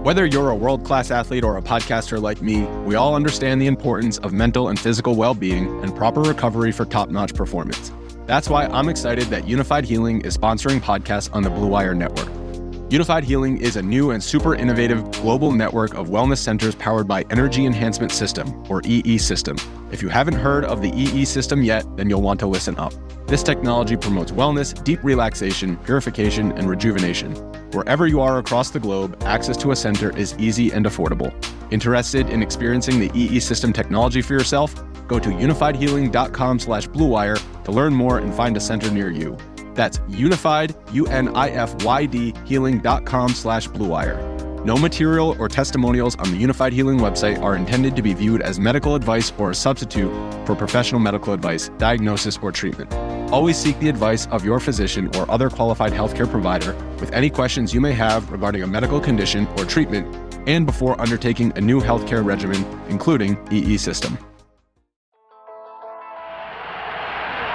Whether you're a world-class athlete or a podcaster like me, we all understand the importance of mental and physical well-being and proper recovery for top-notch performance. That's why I'm excited that Unified Healing is sponsoring podcasts on the Blue Wire Network. Unified Healing is a new and super innovative global network of wellness centers powered by Energy Enhancement System, or EE System. If you haven't heard of the EE System yet, then you'll want to listen up. This technology promotes wellness, deep relaxation, purification, and rejuvenation. Wherever you are across the globe, access to a center is easy and affordable. Interested in experiencing the EE System technology for yourself? Go to unifiedhealing.com/bluewire to learn more and find a center near you. That's unified, UNIFYD, healing.com/bluewire. No material or testimonials on the Unified Healing website are intended to be viewed as medical advice or a substitute for professional medical advice, diagnosis, or treatment. Always seek the advice of your physician or other qualified healthcare provider with any questions you may have regarding a medical condition or treatment and before undertaking a new healthcare regimen, including EE System.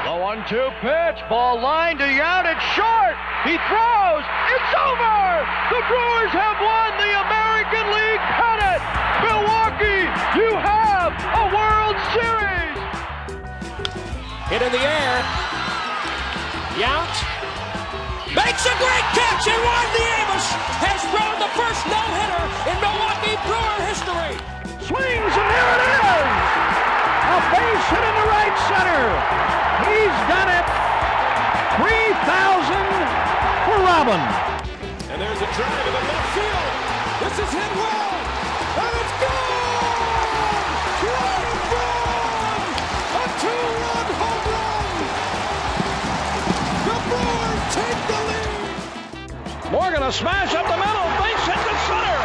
The 1-2 pitch, ball lined to Yelich, short, he throws, it's over! The Brewers have won the American League pennant! Milwaukee, you have a World Series! Hit in the air, Yount makes a great catch, and Juan Diaz has thrown the first no-hitter in Milwaukee Brewer history! Swings, and here it is! A base hit in the right center! He's done it! 3,000 for Robin. And there's a drive in the left field. This is hit well, and it's gone! Corbin Burnes! A two-run home run! The Brewers take the lead! Morgan, a smash up the middle, base hit to center.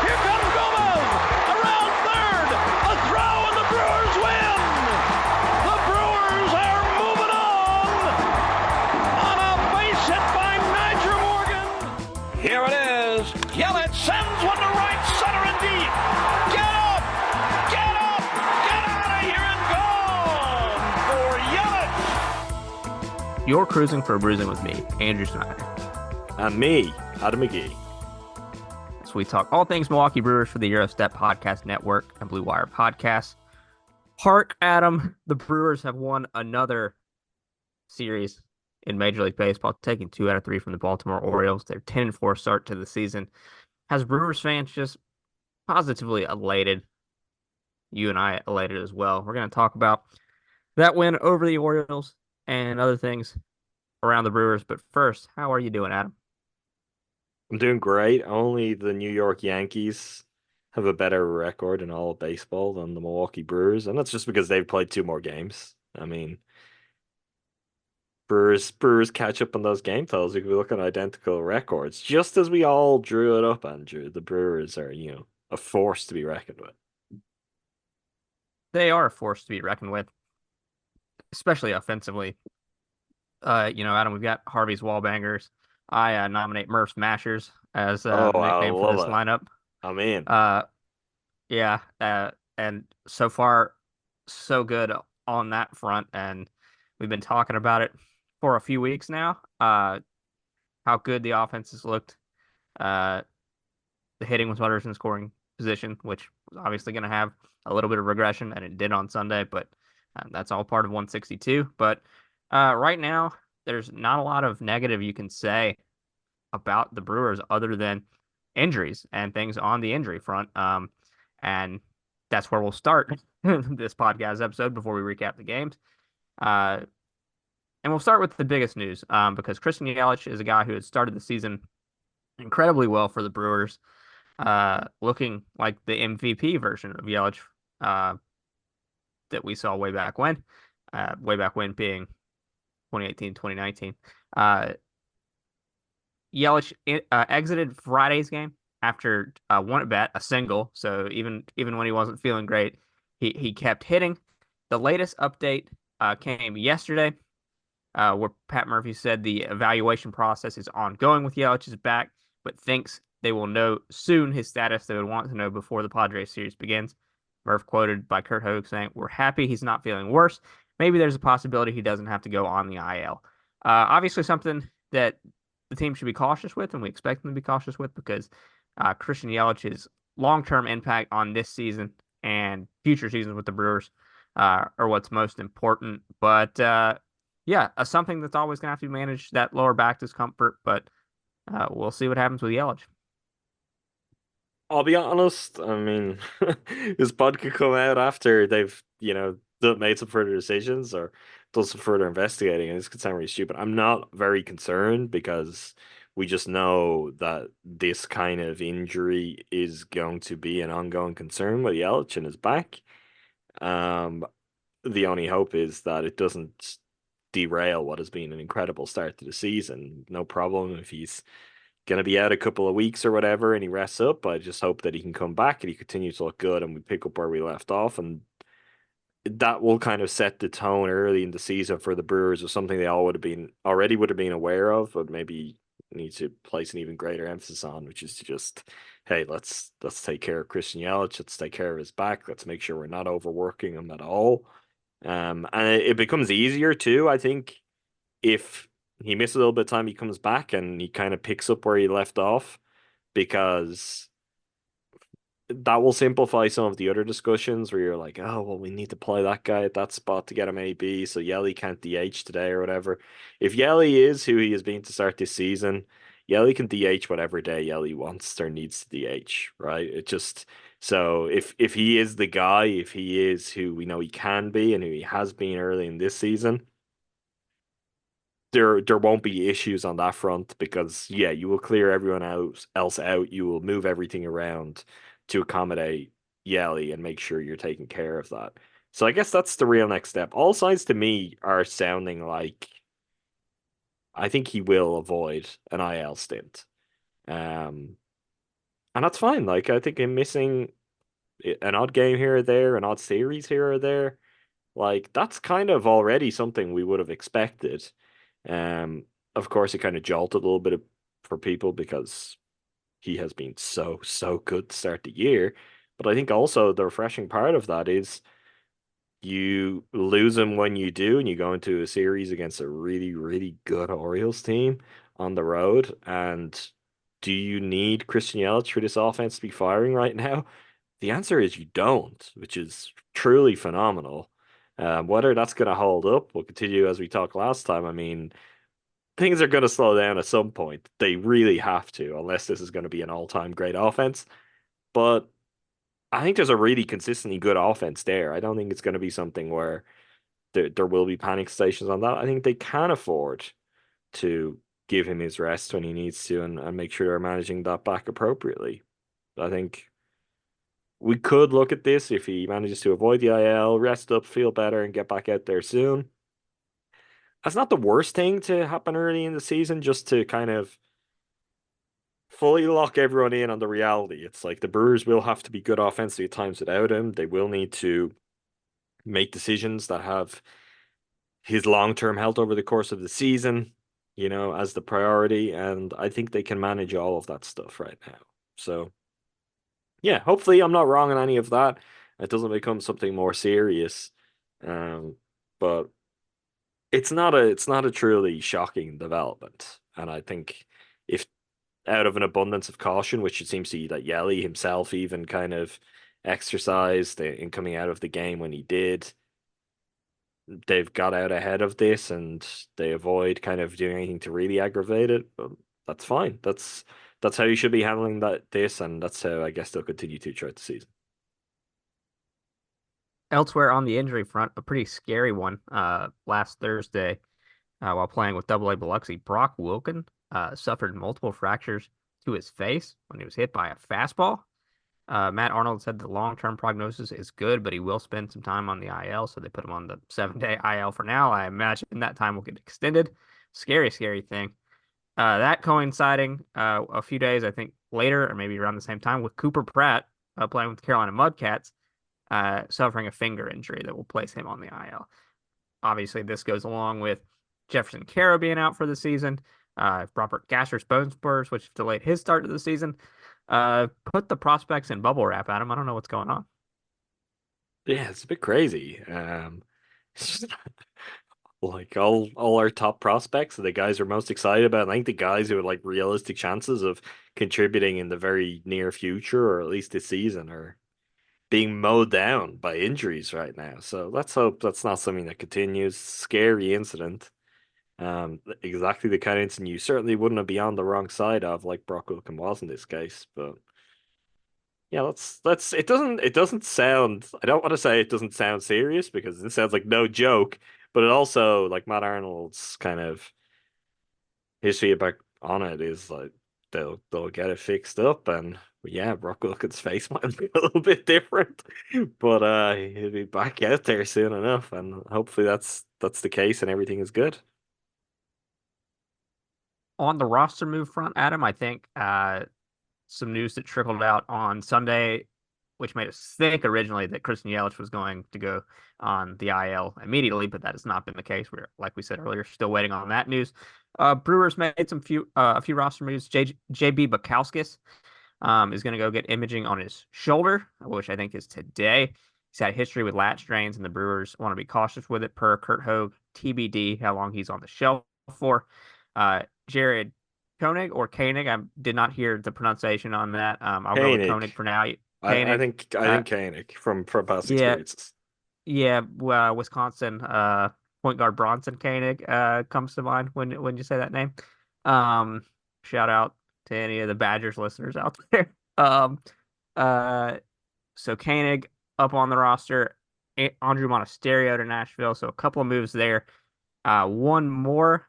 Here comes Gomez, around third, a throw, and the Brewers win! The Brewers are moving on a base hit by Nigel Morgan. Here it is. Yelich sends one to right center and deep. Get up! Get up! Get out of here and gone for Yelich. You're cruising for Brewsing with me, Andrew Snyder. And me, Adam McGee. So we talk all things Milwaukee Brewers for the Eurostep Podcast Network and Blue Wire Podcasts. Hark, Adam, the Brewers have won another series in Major League Baseball, taking 2 out of 3 from the Baltimore Orioles. Their 10-4 start to the season has Brewers fans just positively elated. You and I elated as well. We're going to talk about that win over the Orioles and other things around the Brewers. But first, how are you doing, Adam? I'm doing great. Only the New York Yankees have a better record in all of baseball than the Milwaukee Brewers, and that's just because they've played 2 more games. I mean, Brewers catch up on those game totals. We could be looking at identical records, just as we all drew it up, Andrew. The Brewers are, a force to be reckoned with. They are a force to be reckoned with, especially offensively. Adam, we've got Harvey's Wallbangers. I nominate Murph's Mashers as a nickname for this lineup. I'm in. And so far, so good on that front. And we've been talking about it for a few weeks now. How good the offense has looked. The hitting was better in scoring position, which was obviously going to have a little bit of regression, and it did on Sunday. But that's all part of 162. But right now, there's not a lot of negative you can say about the Brewers other than injuries and things on the injury front. And that's where we'll start this podcast episode before we recap the games. And we'll start with the biggest news because Christian Yelich is a guy who had started the season incredibly well for the Brewers, looking like the MVP version of Yelich that we saw way back when being 2018, 2019. Yelich exited Friday's game after one at bat, a single. So even when he wasn't feeling great, he kept hitting. The latest update came yesterday, where Pat Murphy said the evaluation process is ongoing with Yelich's back, but thinks they will know soon his status. They would want to know before the Padres series begins. Murph quoted by Kurt Hogue saying, "We're happy he's not feeling worse. Maybe there's a possibility he doesn't have to go on the IL." Obviously something that the team should be cautious with, and we expect them to be cautious with, because Christian Yelich's long-term impact on this season and future seasons with the Brewers are what's most important. But yeah, something that's always going to have to be managed, that lower back discomfort. But we'll see what happens with Yelich. I'll be honest. I mean, his pod could come out after they've, made some further decisions or done some further investigating, and this could sound really stupid. I'm not very concerned because we just know that this kind of injury is going to be an ongoing concern with Yelich and his back. Um, the only hope is that it doesn't derail what has been an incredible start to the season. No problem if he's going to be out a couple of weeks or whatever and he rests up. I just hope that he can come back and he continues to look good and we pick up where we left off. And that will kind of set the tone early in the season for the Brewers of something they all would have been aware of, but maybe need to place an even greater emphasis on, which is to just, hey, let's take care of Christian Yelich, let's take care of his back, let's make sure we're not overworking him at all. And it becomes easier too, I think, if he misses a little bit of time, he comes back and he kind of picks up where he left off, because that will simplify some of the other discussions where you're like, oh, well, we need to play that guy at that spot to get him AB, so Yelly can't DH today or whatever. If Yelly is who he has been to start this season, Yelly can DH whatever day Yelly wants or needs to DH, right? It just so if he is the guy, if he is who we know he can be and who he has been early in this season, there won't be issues on that front because yeah, you will clear everyone else out. You will move everything around to accommodate Yelly and make sure you're taking care of that. So I guess that's the real next step. All signs to me are sounding like I think he will avoid an IL stint. Um, and that's fine. Like I think him missing an odd game here or there, an odd series here or there, like that's kind of already something we would have expected. Um, of course, it kind of jolted a little bit for people because he has been so good to start the year. But I think also the refreshing part of that is you lose him when you do, and you go into a series against a really good Orioles team on the road. And do you need Christian Yelich for this offense to be firing right now? The answer is you don't, which is truly phenomenal. Whether that's going to hold up, we'll continue as we talked last time. I mean, things are going to slow down at some point. They really have to, unless this is going to be an all-time great offense. But I think there's a really consistently good offense there. I don't think it's going to be something where there will be panic stations on that. I think they can afford to give him his rest when he needs to and make sure they're managing that back appropriately. I think we could look at this if he manages to avoid the IL, rest up, feel better, and get back out there soon. That's not the worst thing to happen early in the season, just to kind of fully lock everyone in on the reality. It's like the Brewers will have to be good offensively at times without him. They will need to make decisions that have his long-term health over the course of the season, as the priority. And I think they can manage all of that stuff right now. So yeah, hopefully I'm not wrong on any of that. It doesn't become something more serious. But it's not a truly shocking development. And I think if out of an abundance of caution, which it seems to be that Yelly himself even kind of exercised in coming out of the game when he did, they've got out ahead of this and they avoid kind of doing anything to really aggravate it. But that's fine. That's how you should be handling this, and that's how I guess they'll continue to throughout the season. Elsewhere on the injury front, a pretty scary one. Last Thursday, while playing with Double A Biloxi, Brock Wilken suffered multiple fractures to his face when he was hit by a fastball. Matt Arnold said the long-term prognosis is good, but he will spend some time on the IL, so they put him on the 7-day IL for now. I imagine that time will get extended. Scary, scary thing. That coinciding a few days, I think, later, or maybe around the same time, with Cooper Pratt playing with the Carolina Mudcats, suffering a finger injury that will place him on the IL. Obviously, this goes along with Jefferson Kara being out for the season. Robert Gasser's bone spurs, which delayed his start to the season. Put the prospects in bubble wrap, Adam. I don't know what's going on. Yeah, it's a bit crazy. Like all our top prospects, the guys we're most excited about. I think the guys who have like realistic chances of contributing in the very near future, or at least this season, are being mowed down by injuries right now. So let's hope that's not something that continues. Scary incident. Exactly the kind of incident you certainly wouldn't be on the wrong side of, like Brock Wilken was in this case. But yeah, let's. It doesn't sound. I don't want to say it doesn't sound serious because it sounds like no joke. But it also, like Matt Arnold's kind of his feedback on it is like they'll get it fixed up, and yeah, Brock Wilkins' face might be a little bit different, but he'll be back out there soon enough, and hopefully that's the case and everything is good. On the roster move front, Adam, I think some news that trickled out on Sunday, which made us think originally that Christian Yelich was going to go on the IL immediately, but that has not been the case. We're, like we said earlier, still waiting on that news. Brewers made a few roster moves. JB Bukowskis is going to go get imaging on his shoulder, which I think is today. He's had a history with lat strains, and the Brewers want to be cautious with it. Per Kurt Hogue, TBD how long he's on the shelf for. Jared Koenig. I did not hear the pronunciation on that. I'll go with Koenig. Koenig for now. I Koenig. think I think Koenig from past Yeah, experiences. yeah. Wisconsin point guard Bronson Koenig comes to mind when you say that name. Um, Shout out to any of the Badgers listeners out there. Uh, so Koenig up on the roster. Andrew Monasterio to Nashville. So a couple of moves there. One more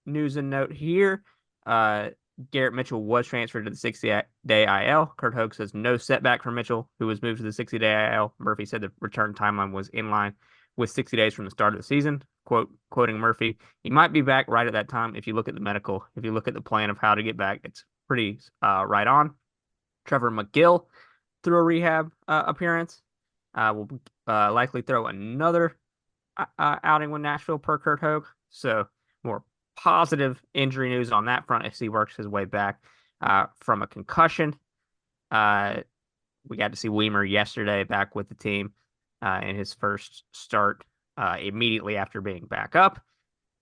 news and note here. Uh, Garrett Mitchell was transferred to the 60-day IL. Kurt Hogue says no setback for Mitchell, who was moved to the 60-day IL. Murphy said the return timeline was in line with 60 days from the start of the season. Quoting Murphy, he might be back right at that time. If you look at the medical, if you look at the plan of how to get back, it's pretty right on. Trevor McGill threw a rehab appearance. Will likely throw another outing with Nashville per Kurt Hogue. So more positive injury news on that front as he works his way back from a concussion. We got to see Weimer yesterday back with the team in his first start immediately after being back up.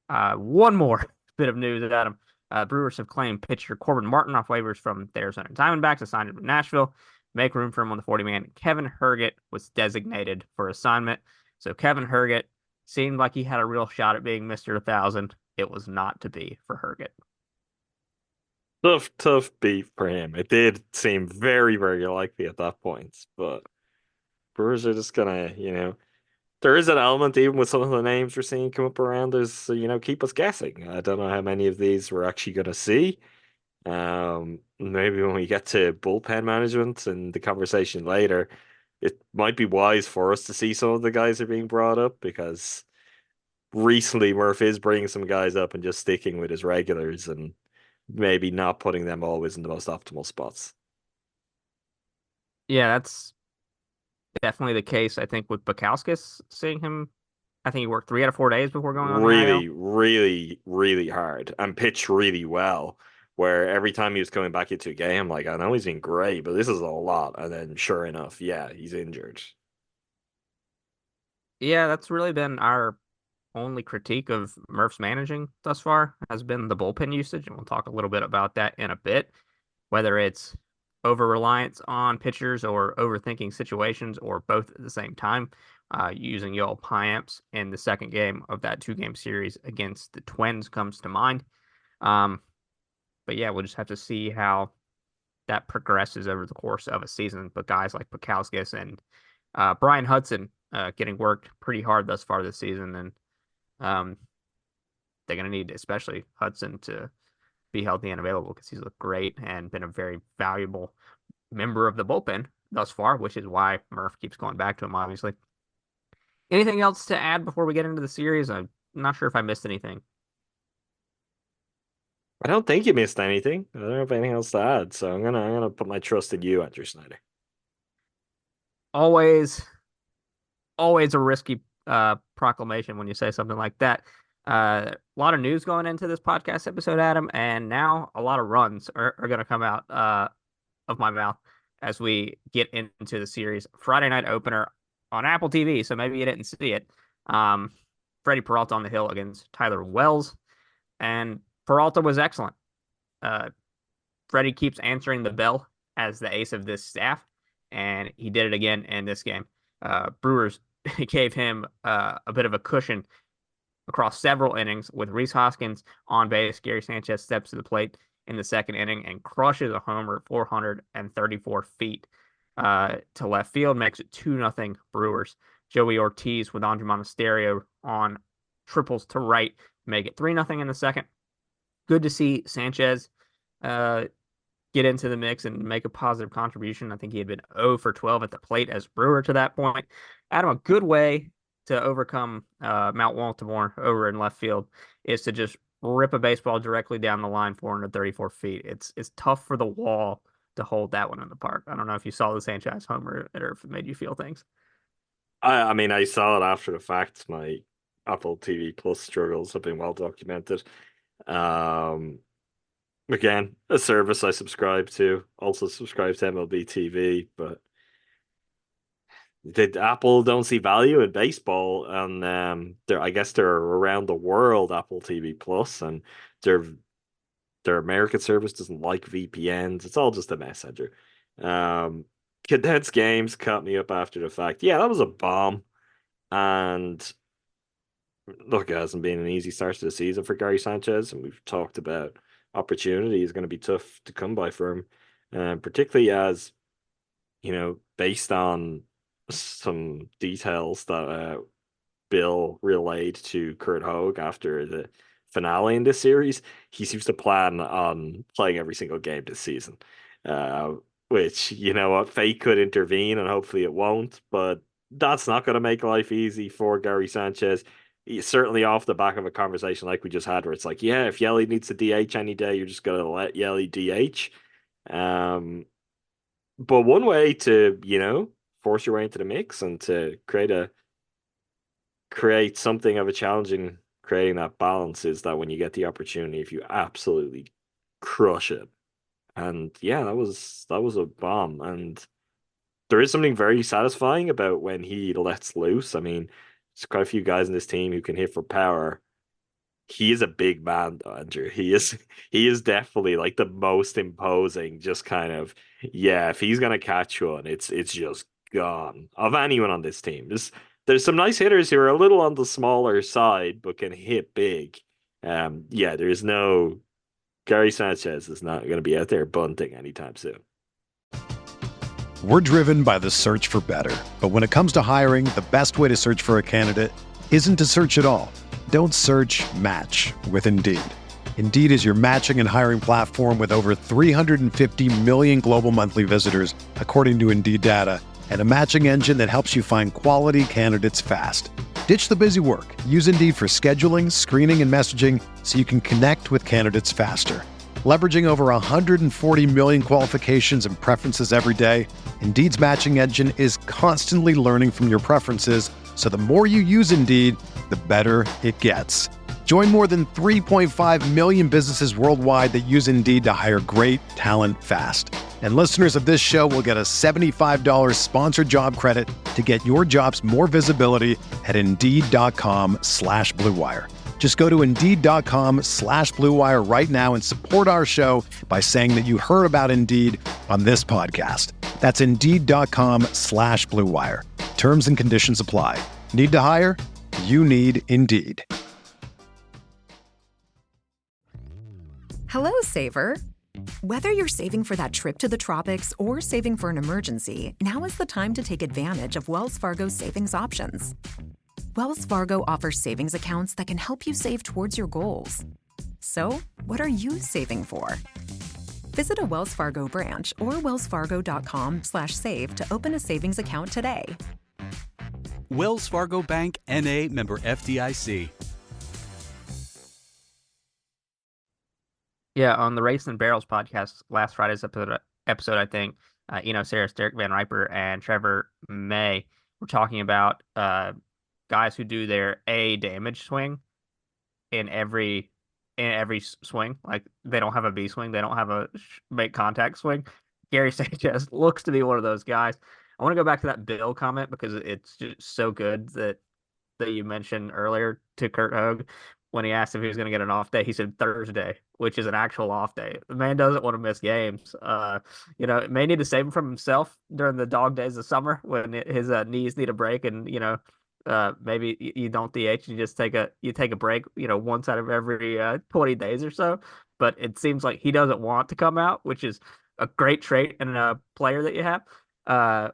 One more bit of news about him. Brewers have claimed pitcher Corbin Martin off waivers from the Arizona Diamondbacks, assigned him to Nashville. Make room for him on the 40-man. Kevin Herget was designated for assignment. So Kevin Herget seemed like he had a real shot at being Mr. 1000. It was not to be for Herget. Tough beat for him. It did seem very, very likely at that point, but Brewers are just gonna, there is an element even with some of the names we're seeing come up around. There's, keep us guessing. I don't know how many of these we're actually gonna see. Maybe when we get to bullpen management and the conversation later, it might be wise for us to see some of the guys that are being brought up because recently Murph is bringing some guys up and just sticking with his regulars and maybe not putting them always in the most optimal spots. Yeah, that's definitely the case. I think with Bukowskis, seeing him, I think he worked 3 out of 4 days before going on the IL. Really, really, really hard and pitched really well. Where every time he was coming back into a game, like I know he's been great, but this is a lot. And then sure enough, yeah, he's injured. Yeah, that's really been our only critique of Murph's managing thus far has been the bullpen usage, and we'll talk a little bit about that in a bit. Whether it's over reliance on pitchers or overthinking situations or both at the same time, using Yoel Piamps in the second game of that 2-game series against the Twins comes to mind. But yeah, we'll just have to see how that progresses over the course of a season. But guys like Bukowskis and Brian Hudson getting worked pretty hard thus far this season, and they're going to need, especially Hudson, to be healthy and available because he's looked great and been a very valuable member of the bullpen thus far, which is why Murph keeps going back to him, obviously. Anything else to add before we get into the series? I'm not sure if I missed anything. I don't think you missed anything. I don't have anything else to add, so I'm gonna put my trust in you, Andrew Snyder. Always, always a risky proclamation when you say something like that. A lot of news going into this podcast episode, Adam, and now a lot of runs are going to come out of my mouth as we get into the series. Friday night opener on Apple TV, so maybe you didn't see it. Freddie Peralta on the hill against Tyler Wells, and Peralta was excellent. Freddie keeps answering the bell as the ace of this staff, and he did it again in this game. Brewers gave him a bit of a cushion across several innings with Rhys Hoskins on base. Gary Sanchez steps to the plate in the second inning and crushes a homer 434 feet to left field, makes it 2-0 Brewers. Joey Ortiz with Andre Monasterio on triples to right, make it 3-0 in the second. Good to see Sanchez get into the mix and make a positive contribution. I think he had been 0 for 12 at the plate as Brewer to that point. Adam, a good way to overcome Mount Baltimore over in left field is to just rip a baseball directly down the line 434 feet. It's tough for the wall to hold that one in the park. I don't know if you saw the Sanchez homer or if it made you feel things. I mean, I saw it after the fact. My Apple TV Plus struggles have been well documented. Again, a service I subscribe to. Also subscribe to MLB TV, but Apple don't see value in baseball, and I guess they're around the world Apple TV Plus, and their American service doesn't like VPNs. It's all just a mess, Andrew. Condensed games caught me up after the fact. Yeah, that was a bomb, and look, it hasn't been an easy start to the season for Gary Sanchez, and we've talked about opportunity is going to be tough to come by for him, particularly as, based on some details that Bill relayed to Kurt Hogue after the finale in this series, he seems to plan on playing every single game this season, which, fate could intervene and hopefully it won't, but that's not going to make life easy for Gary Sanchez. He's certainly off the back of a conversation like we just had, where it's like, yeah, if Yelich needs to DH any day, you're just going to let Yelich DH. But one way to, force your way into the mix and to create something of a challenge in creating that balance is that when you get the opportunity, if you absolutely crush it. And yeah, that was a bomb. And there is something very satisfying about when he lets loose. I mean, there's quite a few guys in this team who can hit for power. He is a big man, though, Andrew. He is definitely like the most imposing, just kind of, yeah, if he's gonna catch one, it's just gone. Of anyone on this team. There's some nice hitters who are a little on the smaller side but can hit big. Yeah, there's no Gary Sanchez is not gonna be out there bunting anytime soon. We're driven by the search for better. But when it comes to hiring, the best way to search for a candidate isn't to search at all. Don't search, match with Indeed. Indeed is your matching and hiring platform with over 350 million global monthly visitors, according to Indeed data, and a matching engine that helps you find quality candidates fast. Ditch the busy work. Use Indeed for scheduling, screening, and messaging so you can connect with candidates faster. Leveraging over 140 million qualifications and preferences every day, Indeed's matching engine is constantly learning from your preferences, so the more you use Indeed, the better it gets. Join more than 3.5 million businesses worldwide that use Indeed to hire great talent fast. And listeners of this show will get a $75 sponsored job credit to get your jobs more visibility at Indeed.com/Blue Wire. Just go to Indeed.com/Blue Wire right now and support our show by saying that you heard about Indeed on this podcast. That's Indeed.com/Blue Wire. Terms and conditions apply. Need to hire? You need Indeed. Hello, Saver. Whether you're saving for that trip to the tropics or saving for an emergency, now is the time to take advantage of Wells Fargo's savings options. Wells Fargo offers savings accounts that can help you save towards your goals. So, what are you saving for? Visit a Wells Fargo branch or wellsfargo.com/save to open a savings account today. Wells Fargo Bank, N.A., member FDIC. Yeah, on the Race and Barrels podcast, last Friday's episode, I think, Sarah's Derek Van Riper and Trevor May were talking about guys who do their A damage swing in every swing. Like, they don't have a B swing, they don't have a make contact swing. Gary Sanchez looks to be one of those guys. I want to go back to that Bill comment because it's just so good that that you mentioned earlier to Kurt Hogue when he asked if he was going to get an off day. He said Thursday, which is an actual off day. The man doesn't want to miss games. May need to save him from himself during the dog days of summer when his knees need a break, and maybe you don't DH, you just take a break, once out of every 20 days or so. But it seems like he doesn't want to come out, which is a great trait in a player that you have.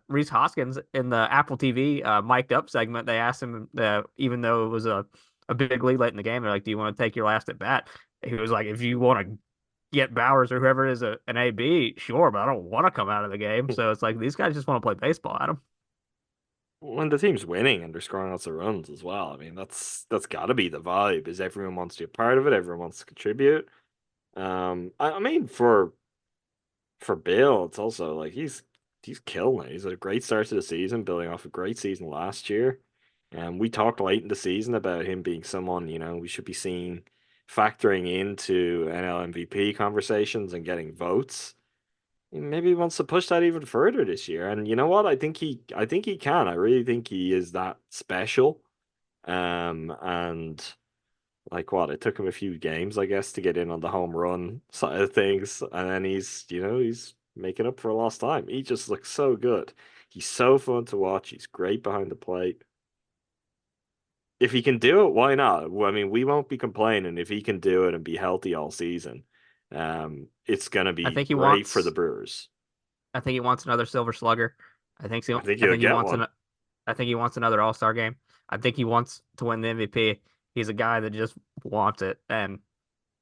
Rhys Hoskins in the Apple TV mic'd up segment, they asked him, even though it was a big lead late in the game, they're like, "Do you want to take your last at bat?" He was like, "If you want to get Bowers or whoever it is an AB, sure, but I don't want to come out of the game." So it's like these guys just want to play baseball, Adam. When the team's winning and they're scoring lots of runs as well, I mean that's got to be the vibe. Is everyone wants to be a part of it? Everyone wants to contribute. I mean for Bill, it's also like he's killing it. He's had a great start to the season, building off a great season last year. And we talked late in the season about him being someone, we should be seeing factoring into NL MVP conversations and getting votes. Maybe he wants to push that even further this year. And you know what? I think he can. I really think he is that special. And like what? It took him a few games, I guess, to get in on the home run side of things. And then he's making up for lost time. He just looks so good. He's so fun to watch. He's great behind the plate. If he can do it, why not? I mean, we won't be complaining if he can do it and be healthy all season. It's gonna I be think he great for wants. the Brewers. I think he wants another Silver Slugger. I think so. I think I he'll think he get wants one. I think he wants another All-Star game. I think he wants to win the MVP. He's a guy that just wants it, and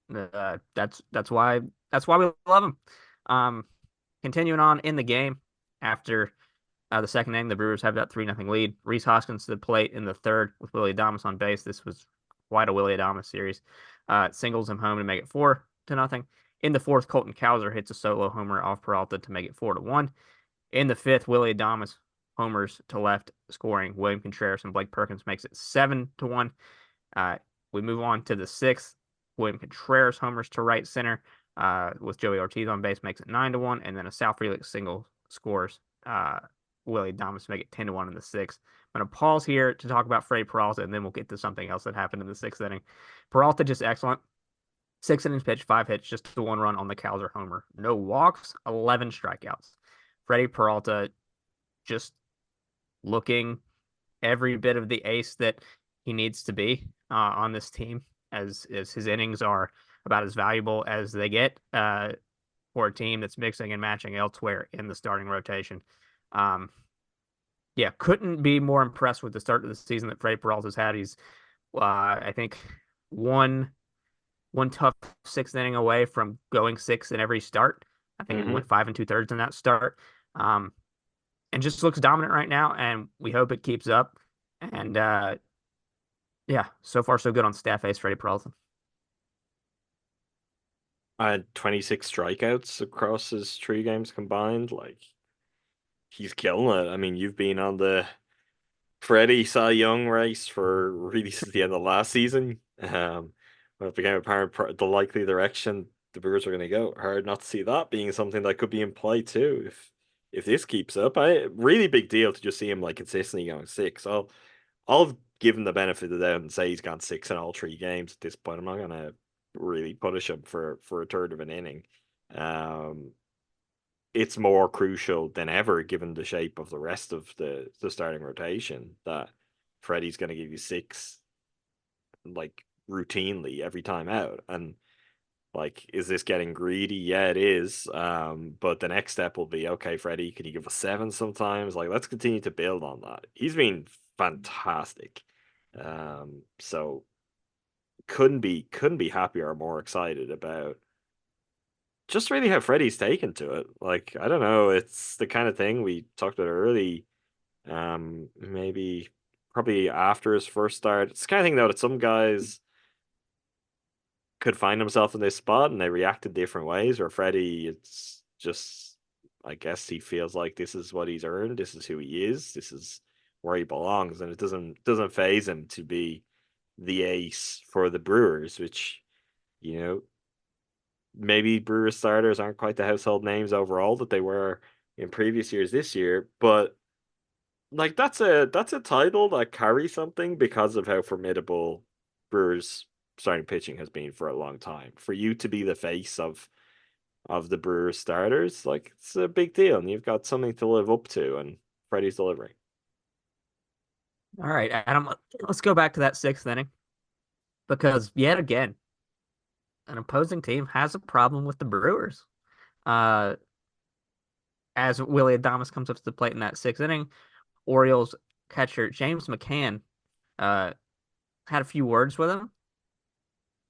that's why we love him. Um, Continuing on in the game after the second inning, the Brewers have that 3-0 lead. Rhys Hoskins to the plate in the third with Willy Adames on base. This was quite a Willy Adames series. Singles him home to make it 4-0. In the fourth, Colton Cowser hits a solo homer off Peralta to make it 4-1. In the fifth, Willy Adames homers to left, scoring. William Contreras and Blake Perkins makes it 7-1. We move on to the sixth. William Contreras homers to right center with Joey Ortiz on base, makes it 9-1, and then a Sal Frelick single scores Willy Adames to make it 10-1 in the sixth. I'm going to pause here to talk about Freddie Peralta, and then we'll get to something else that happened in the sixth inning. Peralta just excellent. 6 innings pitched, 5 hits, just the 1 run on the Cowser homer. No walks, 11 strikeouts. Freddie Peralta just looking every bit of the ace that he needs to be on this team, as his innings are about as valuable as they get for a team that's mixing and matching elsewhere in the starting rotation. Couldn't be more impressed with the start of the season that Freddie Peralta's had. He's, I think, one tough sixth inning away from going 6 in every start. I think he went 5 2/3 in that start. And just looks dominant right now, and we hope it keeps up. And so far so good on staff ace Freddie Peralta. I had 26 strikeouts across his 3 games combined. Like, he's killing it. I mean, you've been on the Freddie Cy Young race for really since the end of last season. When it became apparent the likely direction the Brewers are going to go, hard not to see that being something that could be in play too. If this keeps up, really big deal to just see him like consistently going 6. I'll give him the benefit of the doubt and say he's gone 6 in all 3 games at this point. I'm not going to really punish him for a third of an inning. It's more crucial than ever, given the shape of the rest of the starting rotation, that Freddie's going to give you 6 like routinely every time out. And like, is this getting greedy? Yeah, it is. But the next step will be, okay, Freddie, can you give us 7 sometimes? Like, let's continue to build on that. He's been fantastic. So couldn't be happier or more excited about just really how Freddie's taken to it. Like, I don't know, it's the kind of thing we talked about early. Maybe probably after his first start. It's the kind of thing though that some guys could find himself in this spot and they react in different ways. Or Freddie, it's just, I guess he feels like this is what he's earned. This is who he is. This is where he belongs, and it doesn't phase him to be the ace for the Brewers, which, maybe Brewers starters aren't quite the household names overall that they were in previous years this year, but like that's a title that carries something because of how formidable Brewers starting pitching has been for a long time. For you to be the face of the Brewers starters, like it's a big deal, and you've got something to live up to, and Freddie's delivering. All right, Adam, let's go back to that sixth inning because yet again, an opposing team has a problem with the Brewers. Uh, as Willie Adames comes up to the plate in that sixth inning, Orioles catcher James McCann had a few words with him.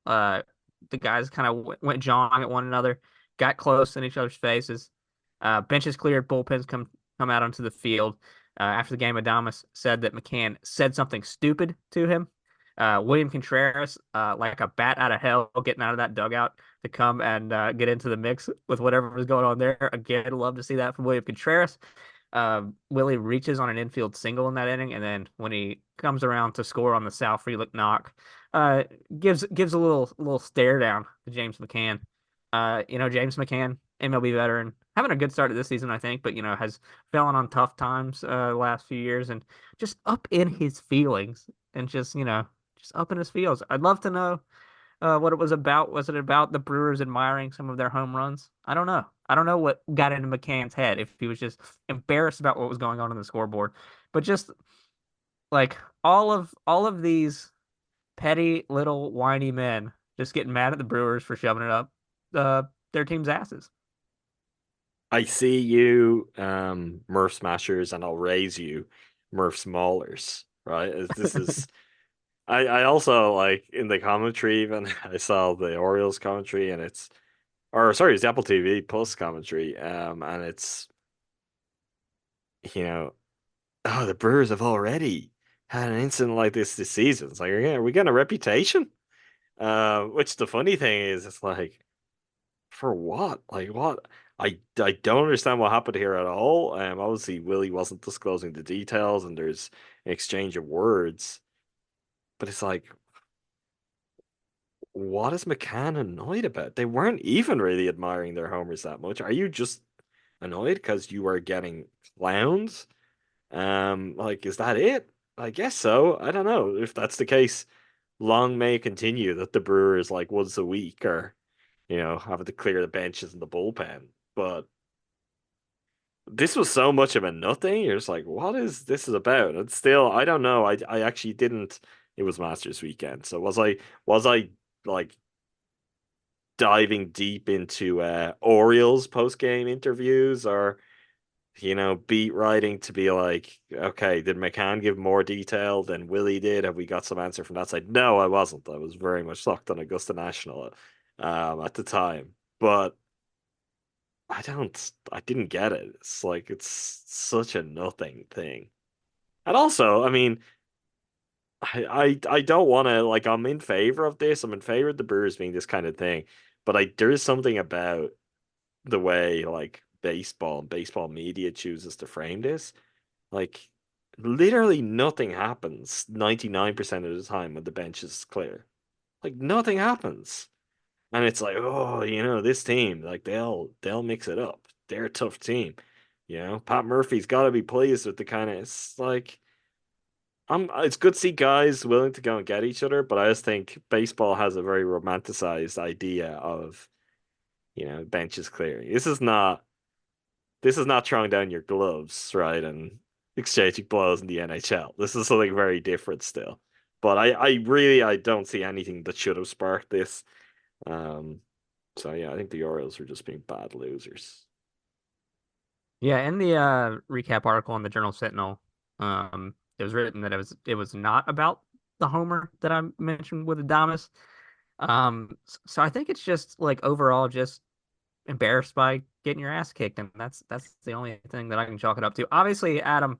The guys kind of went jawing at one another, got close in each other's faces. Benches cleared, bullpens come out onto the field. After the game, Adames said that McCann said something stupid to him. William Contreras, like a bat out of hell, getting out of that dugout to come and get into the mix with whatever was going on there. Again, love to see that from William Contreras. Willie reaches on an infield single in that inning, and then when he comes around to score on the Sal Frelick knock, gives a little stare down to James McCann. James McCann, MLB veteran, having a good start to this season, I think, but has fallen on tough times last few years, and just up in his feelings, and just up in his feels. I'd love to know what it was about. Was it about the Brewers admiring some of their home runs? I don't know. I don't know what got into McCann's head, if he was just embarrassed about what was going on the scoreboard. But just like all of these petty little whiny men just getting mad at the Brewers for shoving it up their team's asses. I see you, Murph Smashers, and I'll raise you, Murph Smallers. Right? This is. I also like in the commentary even I saw the Orioles commentary and it's the Apple TV Plus commentary and it's the Brewers have already had an incident like this season. It's like, are we getting a reputation? Which the funny thing is, it's like, for what? Like what? I don't understand what happened here at all. Obviously Willie wasn't disclosing the details and there's an exchange of words. But it's like, what is McCann annoyed about? They weren't even really admiring their homers that much. Are you just annoyed because you are getting clowns? Like, is that it? I guess so. I don't know. If that's the case, long may it continue that the Brewers like once a week are, having to clear the benches and the bullpen. But this was so much of a nothing. You're just like, what is this is about? And still, I don't know. I actually didn't. It was Masters weekend, so was I like diving deep into Orioles post game interviews or beat writing to be like, okay, did McCann give more detail than Willie did? Have we got some answer from that side? No, I wasn't. I was very much locked on Augusta National at the time, but I didn't get it. It's like it's such a nothing thing. And also, I mean, I don't want to like I'm in favor of this. I'm in favor of the Brewers being this kind of thing, but there is something about the way like baseball and baseball media chooses to frame this. Like literally nothing happens 99% of the time when the bench is clear. Like nothing happens. And it's like, oh, this team, like they'll mix it up. They're a tough team. Pat Murphy's got to be pleased with the kind of it's like it's good to see guys willing to go and get each other, but I just think baseball has a very romanticized idea of, benches clearing. This is not throwing down your gloves, right, and exchanging blows in the NHL. This is something very different still. But I don't see anything that should have sparked this. So yeah, I think the Orioles are just being bad losers. Yeah, in the recap article in the Journal Sentinel, it was written that it was not about the homer that I mentioned with Adames. So I think it's just like overall just embarrassed by getting your ass kicked, and that's the only thing that I can chalk it up to. Obviously, Adam,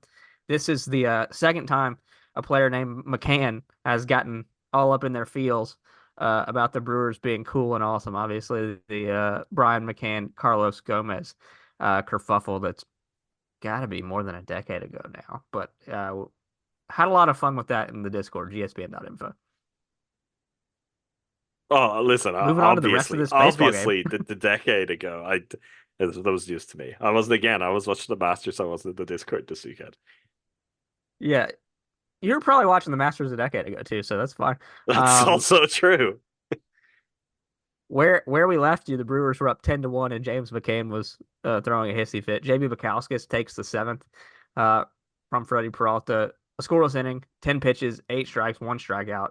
this is the second time a player named McCann has gotten all up in their feels about the Brewers being cool and awesome. Obviously, the Brian McCann, Carlos Gomez kerfuffle that's got to be more than a decade ago now. But had a lot of fun with that in the Discord, gspn.info. Oh, listen, Moving on to the rest of this baseball obviously, game. the decade ago, that was news to me. I was watching the Masters, so I wasn't in the Discord this weekend. Yeah, you were probably watching the Masters a decade ago too, so that's fine. That's also true. Where we left you, the Brewers were up 10-1, and James McCain was throwing a hissy fit. JB Bukowskis takes the seventh from Freddie Peralta. A scoreless inning, 10 pitches, 8 strikes, 1 strikeout.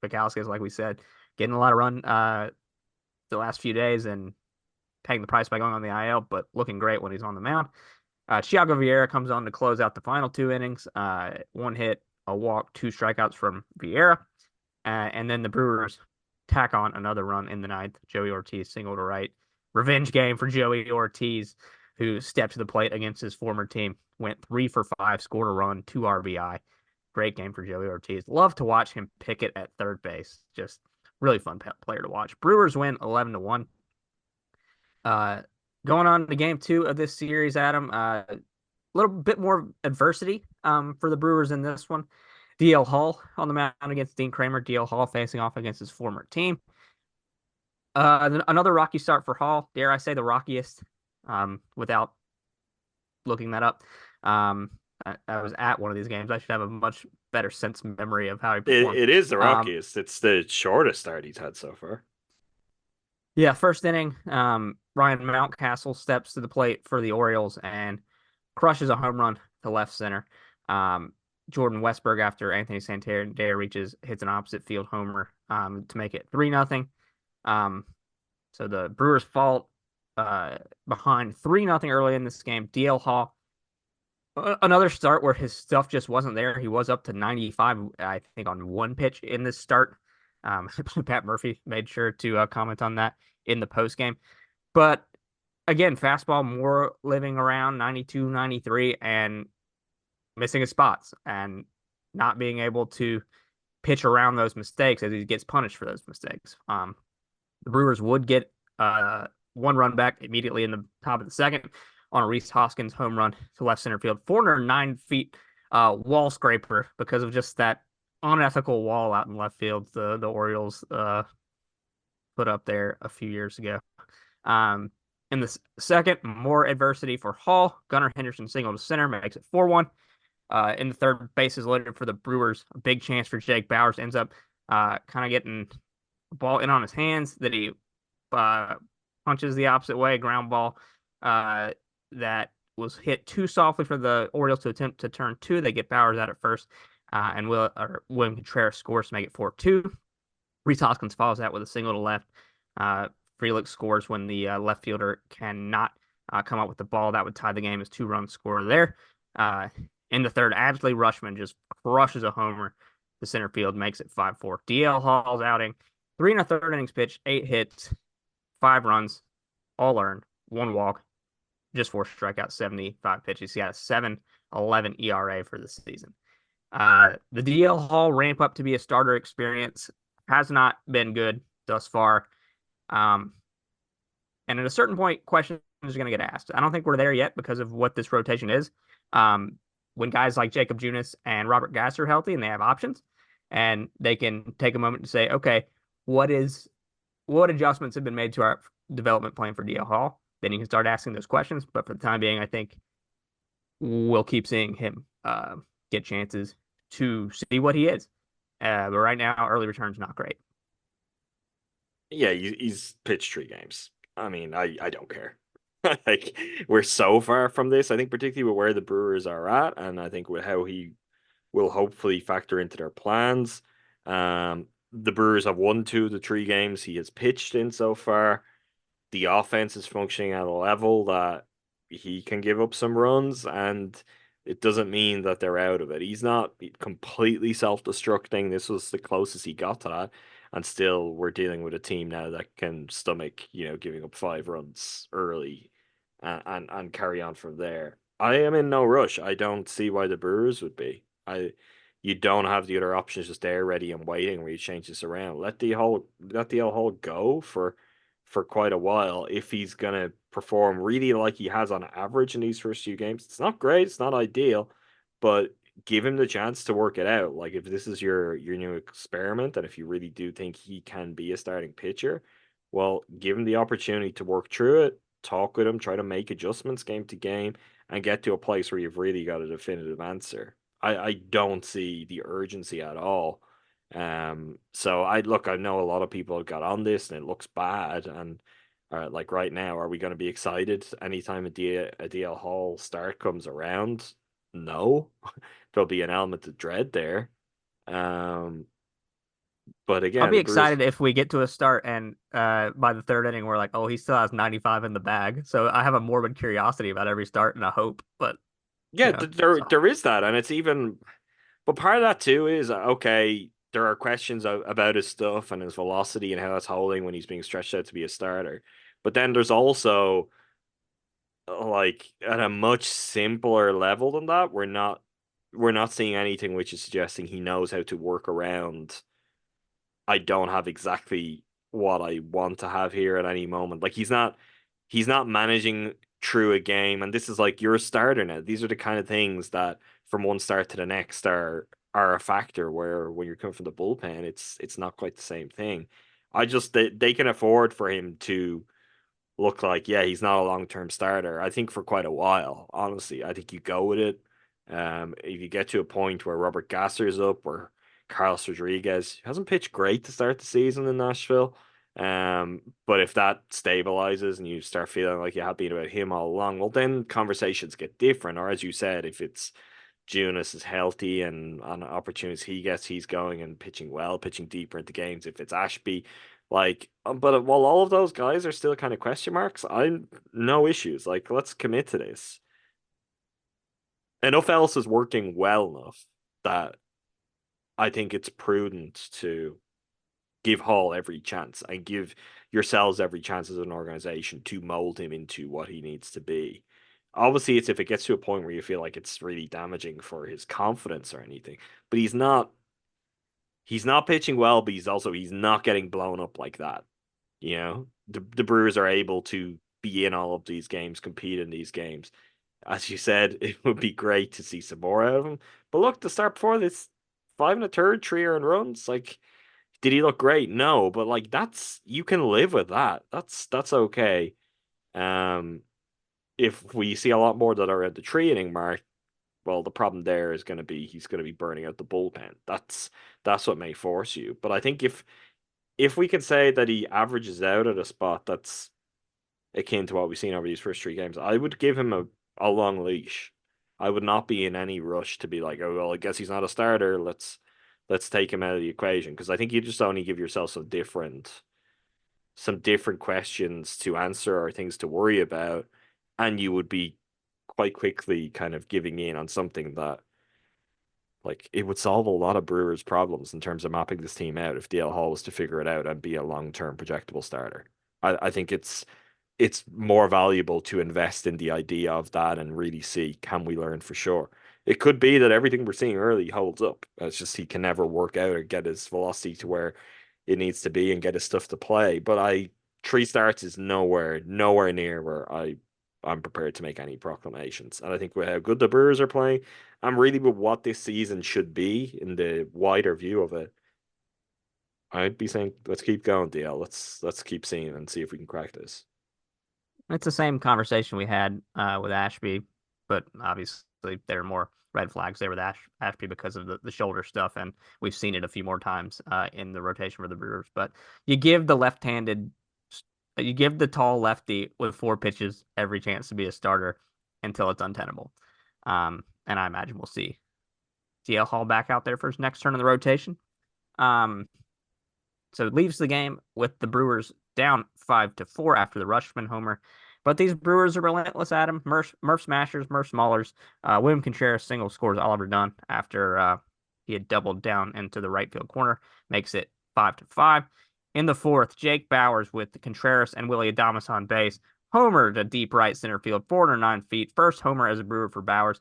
Bukowskis, like we said, getting a lot of run the last few days and paying the price by going on the IL, but looking great when he's on the mound. Thiago Vieira comes on to close out the final 2 innings. 1 hit, a walk, 2 strikeouts from Vieira. And then the Brewers tack on another run in the ninth. Joey Ortiz single to right. Revenge game for Joey Ortiz, who stepped to the plate against his former team. Went 3 for 5, scored a run, 2 RBI. Great game for Joey Ortiz. Love to watch him pick it at third base. Just really fun player to watch. Brewers win 11-1. Going on to game 2 of this series, Adam. A little bit more adversity for the Brewers in this one. DL Hall on the mound against Dean Kramer. DL Hall facing off against his former team. Another rocky start for Hall. Dare I say the rockiest, without looking that up. I was at one of these games. I should have a much better sense of memory of how he performed. It is the rockiest. It's the shortest start he's had so far. Yeah, first inning, Ryan Mountcastle steps to the plate for the Orioles and crushes a home run to left center. Jordan Westberg, after Anthony Santander hits an opposite field homer to make it 3-0. So the Brewers fall behind 3-0 early in this game. DL Hall, another start where his stuff just wasn't there. He was up to 95, I think, on 1 pitch in this start. Pat Murphy made sure to comment on that in the postgame. But again, fastball more living around 92, 93, and missing his spots and not being able to pitch around those mistakes as he gets punished for those mistakes. The Brewers would get 1 run back immediately in the top of the second on a Rhys Hoskins home run to left center field. 409 feet wall scraper because of just that unethical wall out in left field the Orioles put up there a few years ago. In the second, more adversity for Hall. Gunnar Henderson single to center makes it 4-1. In the third, bases loaded for the Brewers. A big chance for Jake Bauers. Ends up kind of getting the ball in on his hands that he punches the opposite way. Ground ball that was hit too softly for the Orioles to attempt to turn 2. They get Bauers out at first, and William Contreras scores to make it 4-2. Rhys Hoskins follows that with a single to left. Frelick scores when the left fielder cannot come up with the ball. That would tie the game as 2-run score there. In the third, Adley Rutschman just crushes a homer to center field, makes it 5-4. DL Hall's outing, 3 1/3 innings pitched, 8 hits, 5 runs, all earned, 1 walk, just 4 strikeouts, 75 pitches. He had a 7.11 ERA for the season. The DL Hall ramp up to be a starter experience has not been good thus far. And at a certain point, questions are going to get asked. I don't think we're there yet because of what this rotation is. When guys like Jacob Junis and Robert Gass are healthy and they have options, and they can take a moment to say, okay, what adjustments have been made to our development plan for DL Hall? Then you can start asking those questions. But for the time being, I think we'll keep seeing him get chances to see what he is. But right now, early return's not great. Yeah, he's pitched 3 games. I mean, I don't care. Like, we're so far from this. I think particularly with where the Brewers are at, and I think with how he will hopefully factor into their plans. The Brewers have won 2 of the 3 games he has pitched in so far. The offense is functioning at a level that he can give up some runs, and it doesn't mean that they're out of it. He's not completely self-destructing. This was the closest he got to that. And still, we're dealing with a team now that can stomach, giving up 5 runs early and carry on from there. I am in no rush. I don't see why the Brewers would be. You don't have the other options just there, ready and waiting where you change this around. Let the L Hall go for quite a while. If he's gonna perform really like he has on average in these first few games, it's not great, it's not ideal, but give him the chance to work it out. Like, if this is your new experiment, and if you really do think he can be a starting pitcher, well, give him the opportunity to work through it, talk with him, try to make adjustments game to game, and get to a place where you've really got a definitive answer. I don't see the urgency at all. So I know a lot of people have got on this and it looks bad. And like right now, are we going to be excited anytime a DL Hall start comes around? No, there'll be an element of dread there. Um, but I'll again, be the Brewers, excited if we get to a start and by the third inning we're like, oh, he still has 95 in the bag. So I have a morbid curiosity about every start and a hope, but yeah, so there is that, and it's even. But part of that too is okay. There are questions about his stuff and his velocity and how that's holding when he's being stretched out to be a starter. But then there's also like at a much simpler level than that, we're not seeing anything which is suggesting he knows how to work around. I don't have exactly what I want to have here at any moment. Like he's not managing through a game, and this is like you're a starter now. These are the kind of things that from one start to the next are a factor where when you're coming from the bullpen, it's not quite the same thing. They can afford for him to look like, yeah, he's not a long-term starter. I think for quite a while, honestly. I think you go with it. If you get to a point where Robert Gasser's up or Carlos Rodriguez hasn't pitched great to start the season in Nashville. But if that stabilizes and you start feeling like you have been about him all along, well, then conversations get different. Or as you said, if it's Junis is healthy and on opportunities he gets, he's going and pitching well, pitching deeper into games. If it's Ashby, like, but while all of those guys are still kind of question marks, I'm no issues. Like, let's commit to this. Enough else is working well enough that I think it's prudent to give Hall every chance and give yourselves every chance as an organization to mold him into what he needs to be. Obviously, it's if it gets to a point where you feel like it's really damaging for his confidence or anything, but he's not pitching well, but he's not getting blown up like that. You know, the Brewers are able to be in all of these games, compete in these games. As you said, it would be great to see some more out of him. But look, the start before this, 5 1/3, 3 earned runs. Like, did he look great? No, but like that's you can live with that. That's okay. Um, if we see a lot more that are at the 3 inning mark, well, the problem there is going to be he's going to be burning out the bullpen. That's what may force you. But I think if we can say that he averages out at a spot that's akin to what we've seen over these first 3 games, I would give him a long leash. I would not be in any rush to be like, oh well, I guess he's not a starter. Let's take him out of the equation because I think you just only give yourself some different questions to answer or things to worry about, and you would be quite quickly kind of giving in on something that like it would solve a lot of Brewers' problems in terms of mapping this team out if DL Hall was to figure it out and be a long-term projectable starter. I think it's more valuable to invest in the idea of that and really see can we learn for sure. It could be that everything we're seeing early holds up. It's just he can never work out or get his velocity to where it needs to be and get his stuff to play. But 3 starts is nowhere near where I'm prepared to make any proclamations. And I think with how good the Brewers are playing, I'm really with what this season should be in the wider view of it. I'd be saying let's keep going, DL. Let's keep seeing and see if we can crack this. it's the same conversation we had with Ashby, but obviously there are more red flags there with Ashby because of the shoulder stuff, and we've seen it a few more times in the rotation for the Brewers. But you give you give the tall lefty with 4 pitches every chance to be a starter until it's untenable. And I imagine we'll see DL Hall back out there for his next turn in the rotation. So it leaves the game with the Brewers down 5-4 after the Rushman homer. But these Brewers are relentless, Adam. Murph smashers, Murph maulers. William Contreras single scores Oliver Dunn after he had doubled down into the right field corner. Makes it 5-5. In the fourth, Jake Bauers with Contreras and Willie Adames on base. Homer to deep right center field, 409 feet. First homer as a Brewer for Bauers.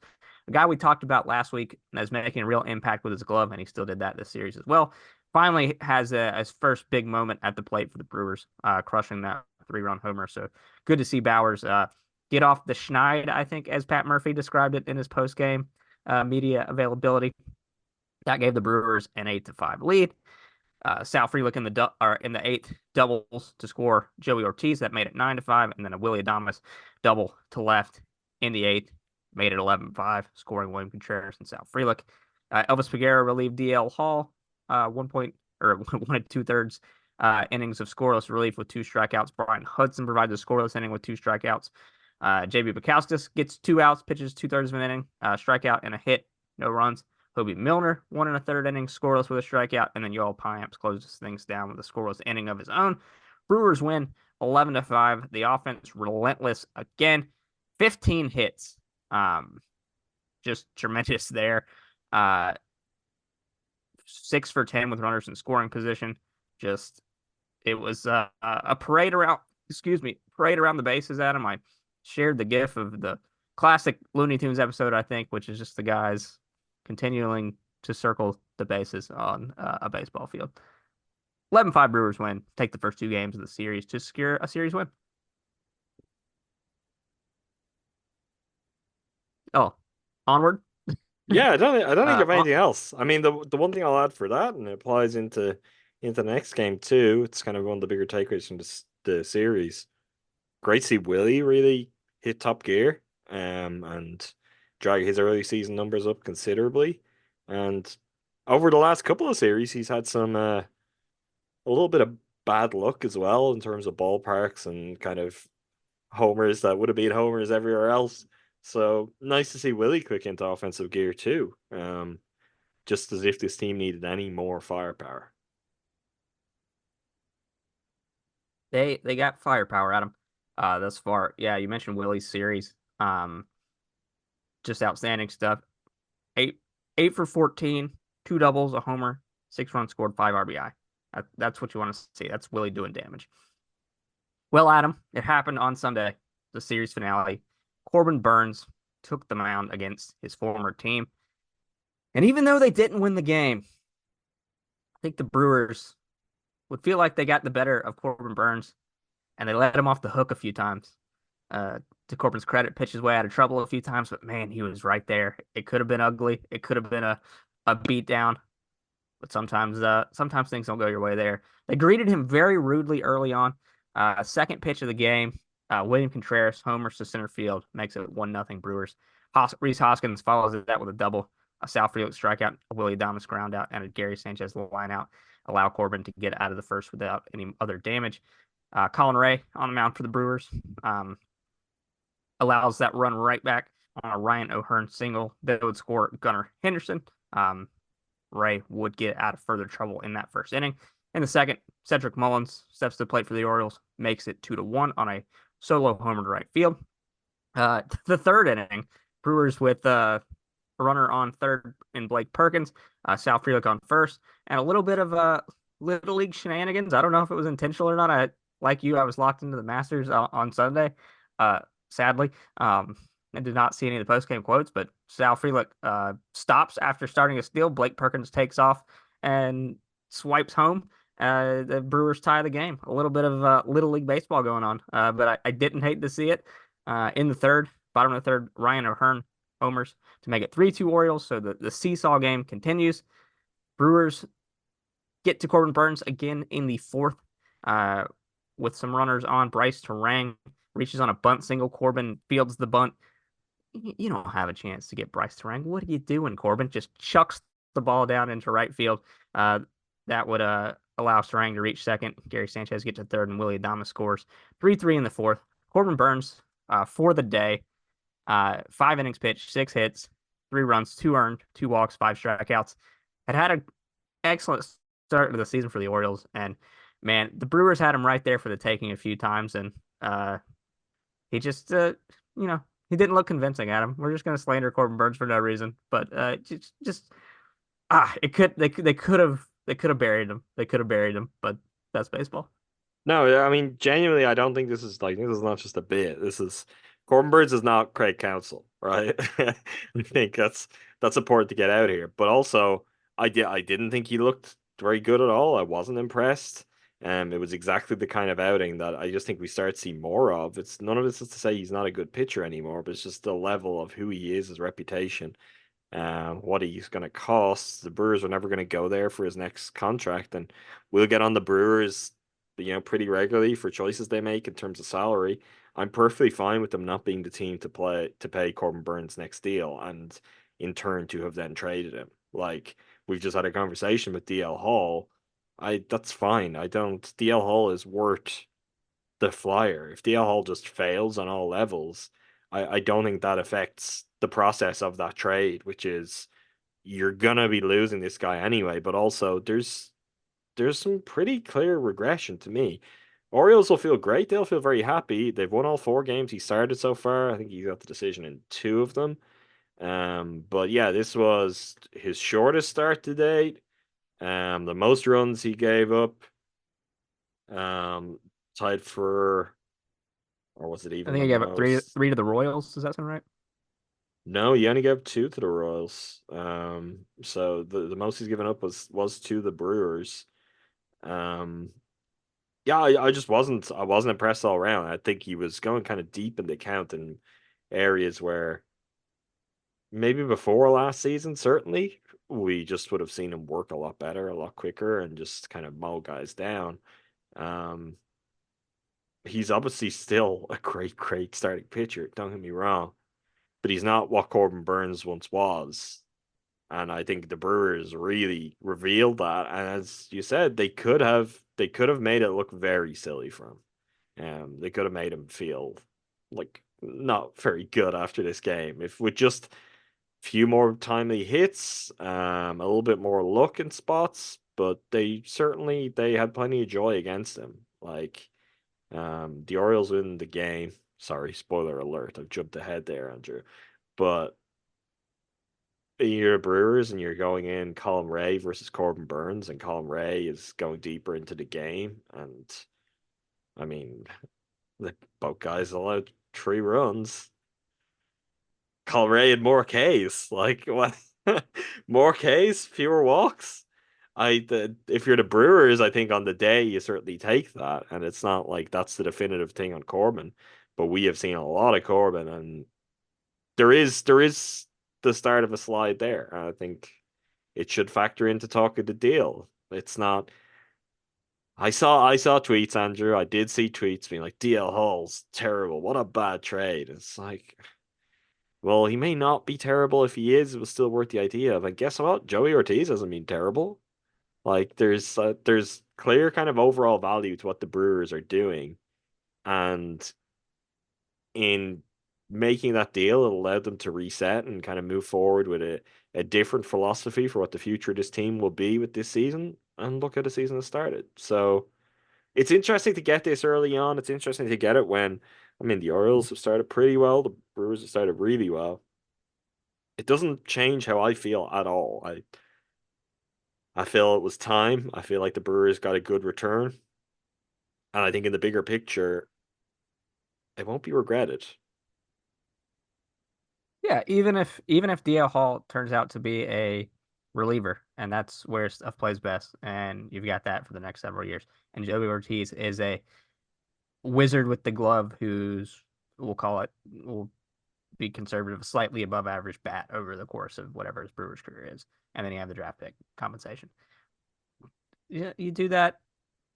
A guy we talked about last week as making a real impact with his glove, and he still did that this series as well. Finally has his first big moment at the plate for the Brewers, crushing that 3-run homer. So good to see Bauers get off the schneid, I think, as Pat Murphy described it in his post-game media availability. That gave the Brewers an 8-5 lead. Sal Frelick in the eighth doubles to score Joey Ortiz. That made it 9-5, and then a Willie Adames double to left in the eighth made it 11-5, scoring William Contreras and Sal Frelick. Elvis Peguero relieved DL Hall, 1 and 2/3 innings of scoreless relief with 2 strikeouts. Brian Hudson provides a scoreless inning with 2 strikeouts. JB Bukowskis gets 2 outs, pitches 2/3 of an inning, strikeout and a hit, no runs. Hobie Milner, 1 1/3 innings, scoreless with a strikeout, and then Yoel Payamps closes things down with a scoreless inning of his own. Brewers win 11-5. The offense relentless again, 15 hits, just tremendous there. 6 for 10 with runners in scoring position. Just it was a parade around. Parade around the bases. Adam, I shared the GIF of the classic Looney Tunes episode, I think, which is just the guys continuing to circle the bases on a baseball field. 11-5 Brewers win. Take the first 2 games of the series to secure a series win. Oh, onward. Yeah, I don't think I have on- anything else. I mean, the one thing I'll add for that, and it applies into the next game too. It's kind of one of the bigger takeaways from the series. Great to see Willie really hit top gear, and drag his early season numbers up considerably. And over the last couple of series, he's had some a little bit of bad luck as well in terms of ballparks and kind of homers that would have been homers everywhere else. So nice to see Willie click into offensive gear too. Just as if this team needed any more firepower. They got firepower, Adam. Thus far. Yeah, you mentioned Willie's series. Just outstanding stuff. 8 for 14, 2 doubles, a homer, 6 runs scored, 5 RBI. That's what you want to see. That's Willie doing damage. Well, Adam, it happened on Sunday, the series finale. Corbin Burnes took the mound against his former team. And even though they didn't win the game, I think the Brewers would feel like they got the better of Corbin Burnes, and they let him off the hook a few times. To Corbin's credit, pitched his way out of trouble a few times, but man, he was right there. It could have been ugly. It could have been a beatdown. But sometimes things don't go your way there. They greeted him very rudely early on. Second pitch of the game, William Contreras homers to center field, makes it 1-0 Brewers. Rhys Hoskins follows that with a double, a Sal Frelick strikeout, a Willie Adames ground out, and a Gary Sanchez line out, allow Corbin to get out of the first without any other damage. Colin Ray on the mound for the Brewers allows that run right back on a Ryan O'Hearn single that would score Gunnar Henderson. Ray would get out of further trouble in that first inning. In the second, Cedric Mullins steps to the plate for the Orioles, makes it 2-1 on a solo homer to right field. The third inning, Brewers with a runner on third in Blake Perkins, Sal Frelick on first, and a little bit of Little League shenanigans. I don't know if it was intentional or not. Like you, I was locked into the Masters on Sunday, sadly. I did not see any of the post-game quotes, but Sal Frelick stops after starting a steal. Blake Perkins takes off and swipes home. The Brewers tie the game. A little bit of Little League baseball going on, but I didn't hate to see it. In the third, bottom of the third, Ryan O'Hearn homers to make it 3-2 Orioles, so the seesaw game continues. Brewers get to Corbin Burnes again in the fourth with some runners on. Bryce Terang reaches on a bunt single. Corbin fields the bunt. You don't have a chance to get Bryce Terang. What are you doing, Corbin? Just chucks the ball down into right field. That would allow Terang to reach second. Gary Sanchez gets to third, and Willie Adames scores 3-3 in the fourth. Corbin Burnes for the day. 5 innings pitched, 6 hits, 3 runs, 2 earned, 2 walks, 5 strikeouts. Had an excellent start to the season for the Orioles, and man, the Brewers had him right there for the taking a few times, and he just he didn't look convincing, Adam. We're just going to slander Corbin Burnes for no reason, but they could have buried him. They could have buried him, but that's baseball. No, I mean, genuinely, I don't think this is not just a bit. This is Corbin Burnes is not Craig Counsell, right? I think that's important to get out here. But also, I didn't think he looked very good at all. I wasn't impressed. It was exactly the kind of outing that I just think we start to see more of. It's none of this is to say he's not a good pitcher anymore, but it's just the level of who he is, his reputation, what he's going to cost. The Brewers are never going to go there for his next contract, and we'll get on the Brewers, pretty regularly for choices they make in terms of salary. I'm perfectly fine with them not being the team to pay Corbin Burnes' next deal, and in turn to have then traded him. Like, we've just had a conversation with DL Hall. That's fine. I don't DL Hall is worth the flyer. If DL Hall just fails on all levels, I don't think that affects the process of that trade, which is you're gonna be losing this guy anyway, but also there's some pretty clear regression to me. Orioles will feel great. They'll feel very happy. They've won all 4 games he started so far. I think he got the decision in 2 of them. But yeah, this was his shortest start to date. The most runs he gave up. Tied for, or was it I even think the he gave up three most? to the Royals. Does that sound right? No, he only gave 2 to the Royals. So the most he's given up was to the Brewers. Um, yeah, I just wasn't impressed all around. I think he was going kind of deep in the count in areas where maybe before last season, certainly, we just would have seen him work a lot better, a lot quicker, and just kind of mow guys down. Um, he's obviously still a great starting pitcher. Don't get me wrong, but he's not what Corbin Burnes once was. And I think the Brewers really revealed that. And as you said, they could have made it look very silly for him. They could have made him feel like not very good after this game. If with just a few more timely hits, a little bit more luck in spots, but they had plenty of joy against him. Like, the Orioles win the game. Sorry, spoiler alert. I've jumped ahead there, Andrew. But you're Brewers and you're going in Colin Ray versus Corbin Burnes, and Colin Ray is going deeper into the game. And I mean, both guys allowed 3 runs. Colin Ray had more Ks. Like, what? More Ks, fewer walks. If you're the Brewers, I think on the day you certainly take that, and it's not like that's the definitive thing on Corbin. But we have seen a lot of Corbin, and there is the start of a slide there. I think it should factor into talk of the deal. It's not. I saw tweets, Andrew. I did see tweets being like DL Hall's terrible. What a bad trade. It's like, well, he may not be terrible. If he is, it was still worth the idea. But guess what? Joey Ortiz hasn't been terrible. Like, there's clear kind of overall value to what the Brewers are doing, and in making that deal, it allowed them to reset and kind of move forward with a different philosophy for what the future of this team will be with this season. And look how the season has started. So it's interesting to get this early on. It's interesting to get it when, I mean, the Orioles have started pretty well. The Brewers have started really well. It doesn't change how I feel at all. I feel it was time. I feel like the Brewers got a good return. And I think in the bigger picture, it won't be regretted. Yeah, even if DL Hall turns out to be a reliever, and that's where stuff plays best, and you've got that for the next several years. And Joey Ortiz is a wizard with the glove who's, we'll be conservative, slightly above average bat over the course of whatever his Brewers career is. And then you have the draft pick compensation. Yeah, you do that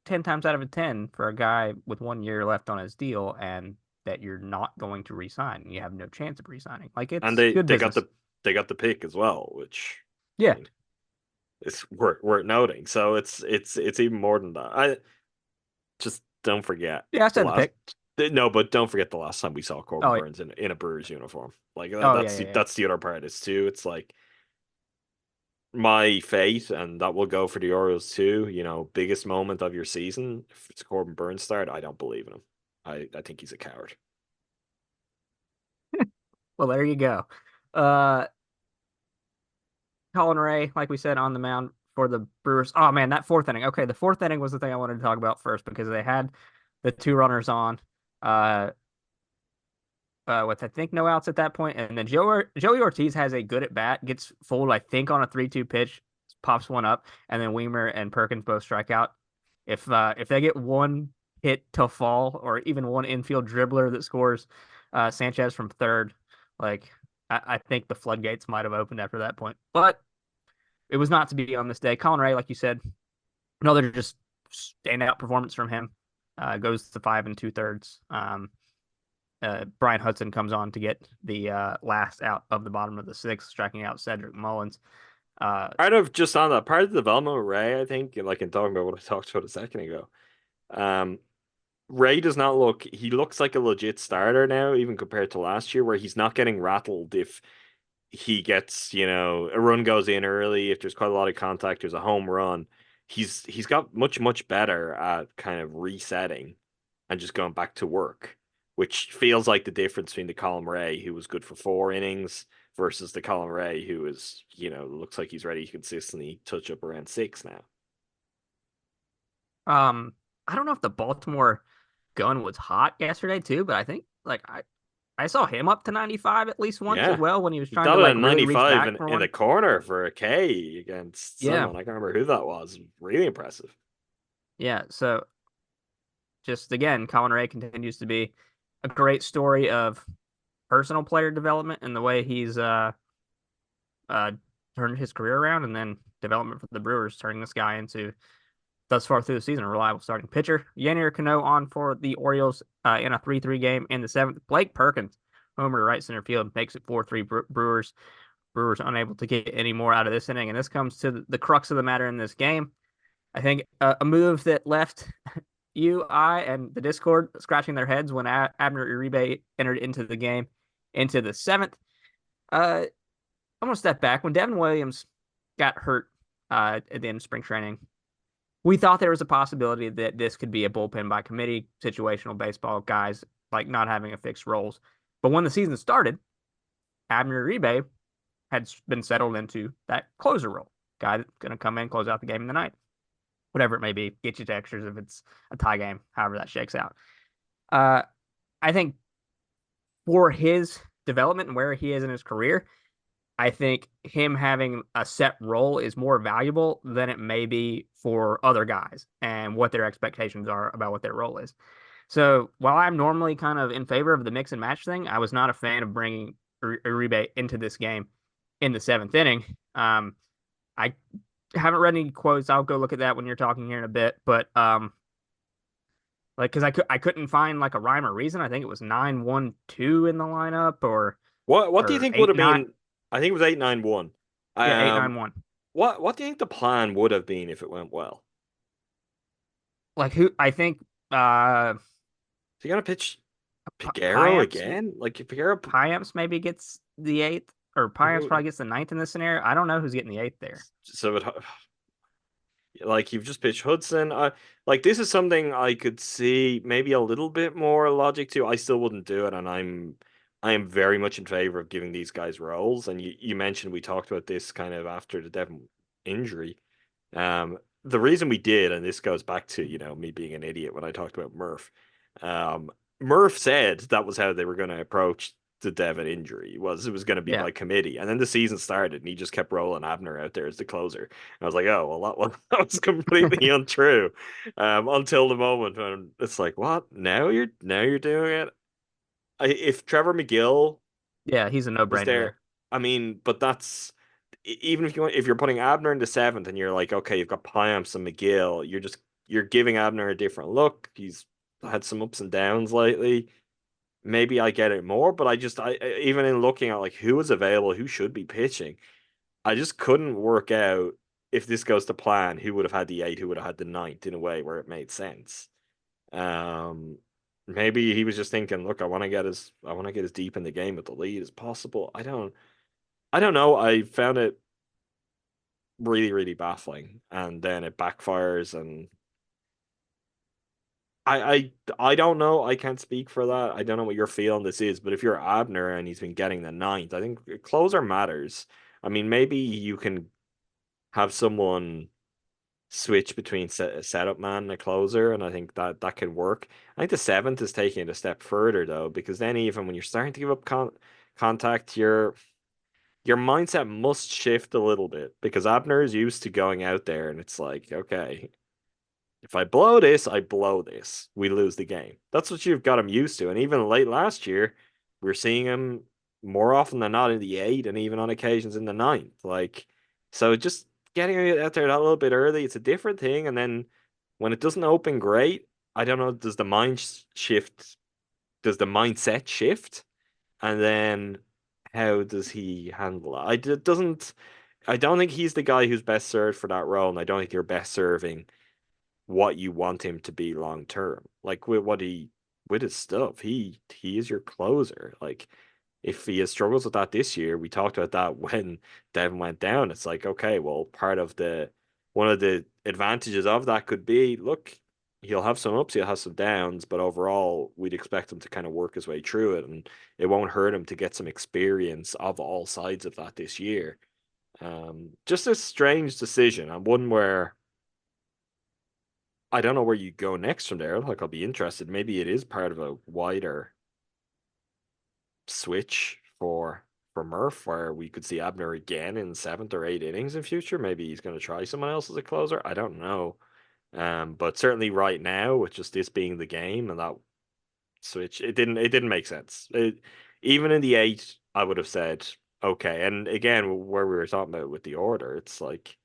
10 times out of 10 for a guy with 1 year left on his deal and that you're not going to re-sign. You have no chance of re-signing. Like, And it's they good they got business. the pick as well, which, I Yeah. mean, it's worth noting. So it's even more than that. I just don't forget Yeah, I the said the last. pick. No, but don't forget the last time we saw Corbin Oh, yeah. Burnes in a Brewers uniform. Like, Oh, yeah, that's yeah, yeah. that's the other part of this too. It's like my fate, and that will go for the Orioles too. Biggest moment of your season. If it's a Corbin Burnes start, I don't believe in him. I think he's a coward. Well, there you go. Uh, Colin Ray, like we said, on the mound for the Brewers. Oh man, that 4th inning. Okay, the 4th inning was the thing I wanted to talk about first because they had the 2 runners on, uh, with I think no outs at that point, and then Joey Ortiz has a good at bat, gets fooled I think on a 3-2 pitch, pops one up, and then Weimer and Perkins both strike out. If they get one hit to fall or even one infield dribbler that scores, Sanchez from third, like I think the floodgates might have opened after that point, but it was not to be on this day. Colin Ray, like you said, another just standout performance from him. Goes to 5 2/3. Brian Hudson comes on to get the last out of the bottom of the sixth, striking out Cedric Mullins. Part of just on that part of the development of Ray, I think, like in talking about what I talked about a second ago, Ray does not look, he looks like a legit starter now, even compared to last year, where he's not getting rattled if he gets, a run goes in early, if there's quite a lot of contact, there's a home run. He's got much better at kind of resetting and just going back to work, which feels like the difference between the Colin Ray, who was good for 4 innings, versus the Colin Ray, who is, looks like he's ready to consistently touch up around 6 now. I don't know if the Baltimore gun was hot yesterday too, but I think like I saw him up to 95 at least once as well when he was He trying to got like a really reach 95 back for in the one. corner for a K against Yeah. someone. I can't remember who that was. Really impressive. Yeah, so just again, Colin Ray continues to be a great story of personal player development and the way he's turned his career around, and then development for the Brewers, turning this guy into thus far through the season a reliable starting pitcher. Yennier Cano on for the Orioles in a 3-3 game in the seventh. Blake Perkins, homer to right center field, makes it 4-3 Brewers. Brewers unable to get any more out of this inning, and this comes to the crux of the matter in this game. I think a move that left you, I, and the Discord scratching their heads when Abner Uribe entered into the game into the seventh. I'm going to step back. When Devin Williams got hurt at the end of spring training, we thought there was a possibility that this could be a bullpen by committee, situational baseball, guys like not having a fixed roles. But when the season started, Abner Uribe had been settled into that closer role, guy that's going to come in, close out the game in the ninth, whatever it may be, get you to extras if it's a tie game, however that shakes out. I think for his development and where he is in his career, I think him having a set role is more valuable than it may be for other guys and what their expectations are about what their role is. So while I'm normally kind of in favor of the mix and match thing, I was not a fan of bringing Uribe into this game in the seventh inning. I haven't read any quotes. I'll go look at that when you're talking here in a bit. But because I couldn't find like a rhyme or reason. I think it was 9-1-2 in the lineup, or what do you think would have been? I think it was 8-9-1. Yeah, 8-9-1. What do you think the plan would have been if it went well? Like who? I think. So you gonna pitch Figueroa again? Like if Figueroa Piamps maybe gets the eighth, or Piamps probably gets the ninth in this scenario. I don't know who's getting the eighth there. So like you've just pitched Hudson. Like this is something I could see maybe a little bit more logic to. I still wouldn't do it, and I am very much in favor of giving these guys roles. And you mentioned we talked about this kind of after the Devin injury. The reason we did, and this goes back to me being an idiot when I talked about Murph. Murph said that was how they were going to approach the Devin injury. It was going to be by committee, and then the season started, and he just kept rolling Abner out there as the closer. And I was like, oh well, that was completely untrue until the moment when it's like, what? Now you're doing it. If Trevor McGill, he's a no-brainer there. I mean, but that's even if you're putting Abner in the seventh, and you're like, okay, you've got Piamps and McGill, you're giving Abner a different look. He's had some ups and downs lately. Maybe I get it more, but I even in looking at like who was available, who should be pitching, I just couldn't work out if this goes to plan, who would have had the 8, who would have had the 9th in a way where it made sense. Maybe he was just thinking, look, I want to get as deep in the game with the lead as possible. I don't know. I found it really, really baffling, and then it backfires, and I don't know. I can't speak for that. I don't know what your feeling this is, but if you're Abner and he's been getting the 9th, I think closer matters. I mean, maybe you can have someone switch between a setup man and a closer, and I think that could work. I think the 7th is taking it a step further though, because then even when you're starting to give up contact, your mindset must shift a little bit, because Abner is used to going out there and it's like, okay, if I blow this, I blow this. We lose the game. That's what you've got him used to. And even late last year, we're seeing him more often than not in the 8 and even on occasions in the 9th. Like, so just getting it out there that little bit early, it's a different thing. And then when it doesn't open great, I don't know, does the mind shift does the mindset shift? And then how does he handle it? I don't think he's the guy who's best served for that role, and I don't think you're best serving what you want him to be long term. Like with his stuff, he is your closer. Like if he has struggles with that this year, we talked about that when Devin went down. It's like, okay, well, part of the one of the advantages of that could be, look, he'll have some ups, he'll have some downs, but overall, we'd expect him to kind of work his way through it, and it won't hurt him to get some experience of all sides of that this year. Just a strange decision, and one where I don't know where you go next from there. Like, I'll be interested. Maybe it is part of a wider switch for Murph, where we could see Abner again in 7th or 8th innings in future. Maybe he's going to try someone else as a closer. I don't know. But certainly right now, with just this being the game and that switch, it didn't make sense. Even in the 8, I would have said okay. And again, where we were talking about with the order, it's like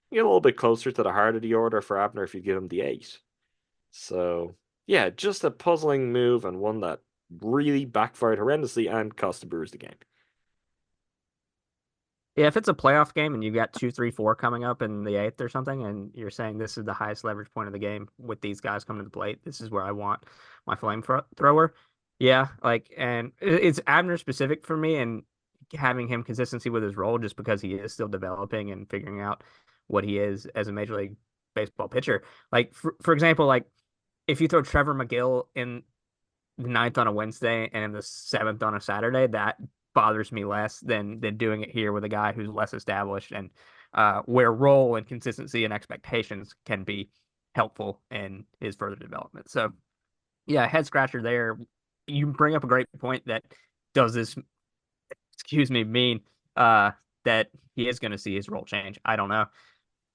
you get a little bit closer to the heart of the order for Abner if you give him the 8. So yeah, just a puzzling move, and one that really backfired horrendously and cost the Brewers the game. Yeah, if it's a playoff game and you've got 2, 3, 4 coming up in the 8th or something, and you're saying this is the highest leverage point of the game with these guys coming to the plate, this is where I want my flamethrower. Yeah, like, and it's Abner specific for me, and having him consistency with his role just because he is still developing and figuring out what he is as a Major League Baseball pitcher. Like, for example, like if you throw Trevor McGill in the 9th on a Wednesday and in the 7th on a Saturday, that bothers me less than doing it here with a guy who's less established, and where role and consistency and expectations can be helpful in his further development. So yeah, head scratcher there. You bring up a great point that does this, mean that he is going to see his role change? I don't know.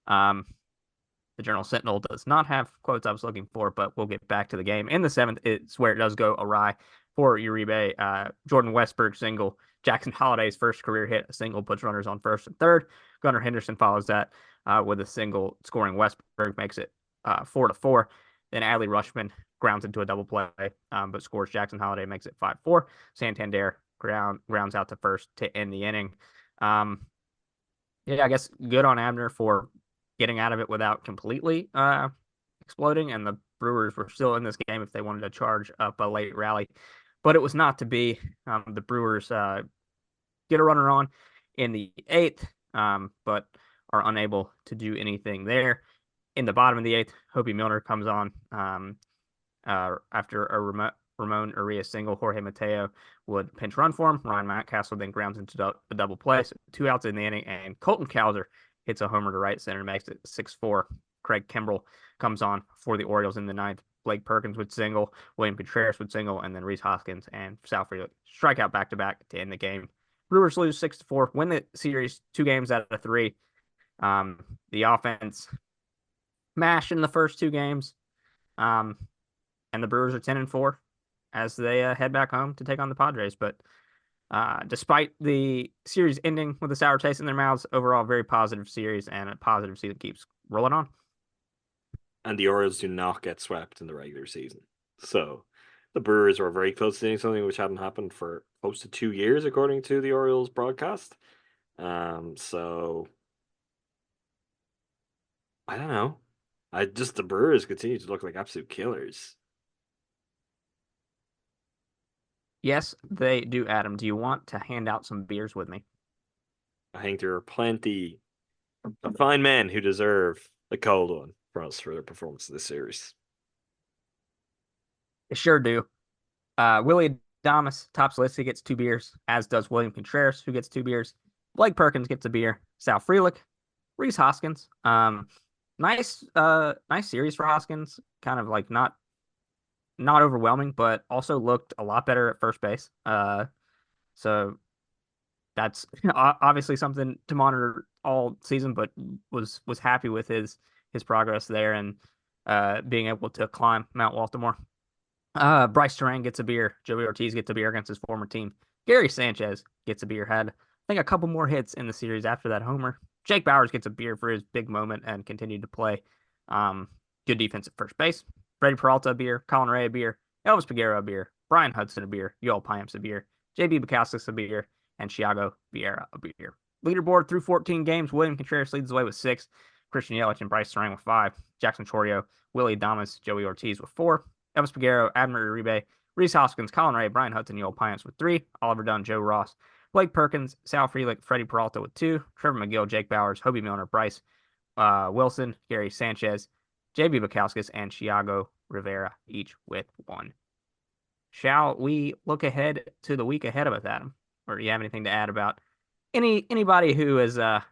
The Journal Sentinel does not have quotes I was looking for, but we'll get back to the game. In the 7th, it's where it does go awry for Uribe. Jordan Westberg single. Jackson Holliday's first career hit, a single, puts runners on 1st and 3rd. Gunnar Henderson follows that with a single, scoring Westberg, makes it 4-4. Then Adley Rushman grounds into a double play, but scores Jackson Holliday, makes it 5-4. Santander grounds out to first to end the inning. Yeah, I guess good on Abner for getting out of it without completely exploding, and the Brewers were still in this game if they wanted to charge up a late rally, but it was not to be. The Brewers get a runner on in the 8th, but are unable to do anything there. In the bottom of the 8th, Hopi Milner comes on after a Ramon Urias single. Jorge Mateo would pinch run for him. Ryan Mountcastle then grounds into a double play. So 2 outs in the inning, and Colton Cowser hits a homer to right center, makes it 6-4. Craig Kimbrell comes on for the Orioles in the 9th. Blake Perkins would single, William Contreras would single, and then Rhys Hoskins and Sal Frelick strike out back-to-back to end the game. Brewers lose 6-4, win the series 2 games out of 3. The offense mashed in the first 2 games, and the Brewers are 10-4 as they head back home to take on the Padres. But despite the series ending with a sour taste in their mouths, overall very positive series, and a positive season keeps rolling on. And the Orioles do not get swept in the regular season. So the Brewers were very close to doing something which hadn't happened for close to 2 years, according to the Orioles broadcast. So I don't know. The Brewers continue to look like absolute killers. Yes, they do, Adam. Do you want to hand out some beers with me? I think there are plenty of fine men who deserve a cold one for us for their performance in this series. They sure do. Willie Adames tops the list. He gets 2 beers, as does William Contreras, who gets 2 beers. Blake Perkins gets a beer. Sal Frelick, Rhys Hoskins. Nice series for Hoskins. Kind of like not overwhelming, but also looked a lot better at first base. So that's obviously something to monitor all season, but was happy with his progress there, and being able to climb Mount Baltimore. Bryce Terang gets a beer. Joey Ortiz gets a beer against his former team. Gary Sanchez gets a beer. Had, I think, a couple more hits in the series after that homer. Jake Bowers gets a beer for his big moment and continued to play good defense at first base. Freddie Peralta a beer. Colin Ray a beer. Elvis Peguero a beer. Brian Hudson a beer, Yoel Payamps a beer, JB Bukowskis a beer, and Thiago Vieira a beer. Leaderboard through 14 games, William Contreras leads the way with 6, Christian Yelich and Bryce Serang with 5, Jackson Chorio, Willie Adames, Joey Ortiz with 4, Elvis Peguero, Admiral Uribe, Reese Hoskins, Colin Ray, Brian Hudson, Yoel Payamps with 3, Oliver Dunn, Joe Ross, Blake Perkins, Sal Frelick, Freddie Peralta with 2, Trevor McGill, Jake Bowers, Hobie Milner, Bryce Wilson, Gary Sanchez, JB Bukowskis, and Thiago Rivera, each with 1. Shall we look ahead to the week ahead of us, Adam? Or do you have anything to add about anybody who has got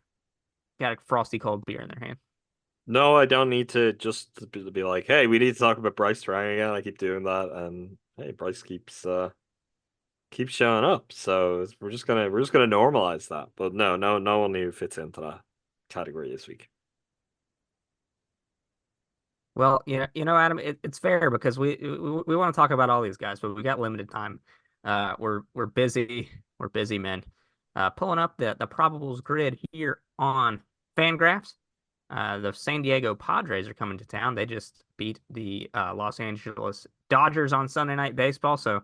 a frosty cold beer in their hand? No, I don't need to just be like, hey, we need to talk about Bryce Ryan again. I keep doing that, and hey, Bryce keeps showing up. So we're just gonna normalize that. But no one who fits into that category this week. Well, Adam, it's fair because we want to talk about all these guys, but we got limited time. We're busy. We're busy men. Pulling up the probables grid here on Fangraphs. The San Diego Padres are coming to town. They just beat the Los Angeles Dodgers on Sunday Night Baseball, so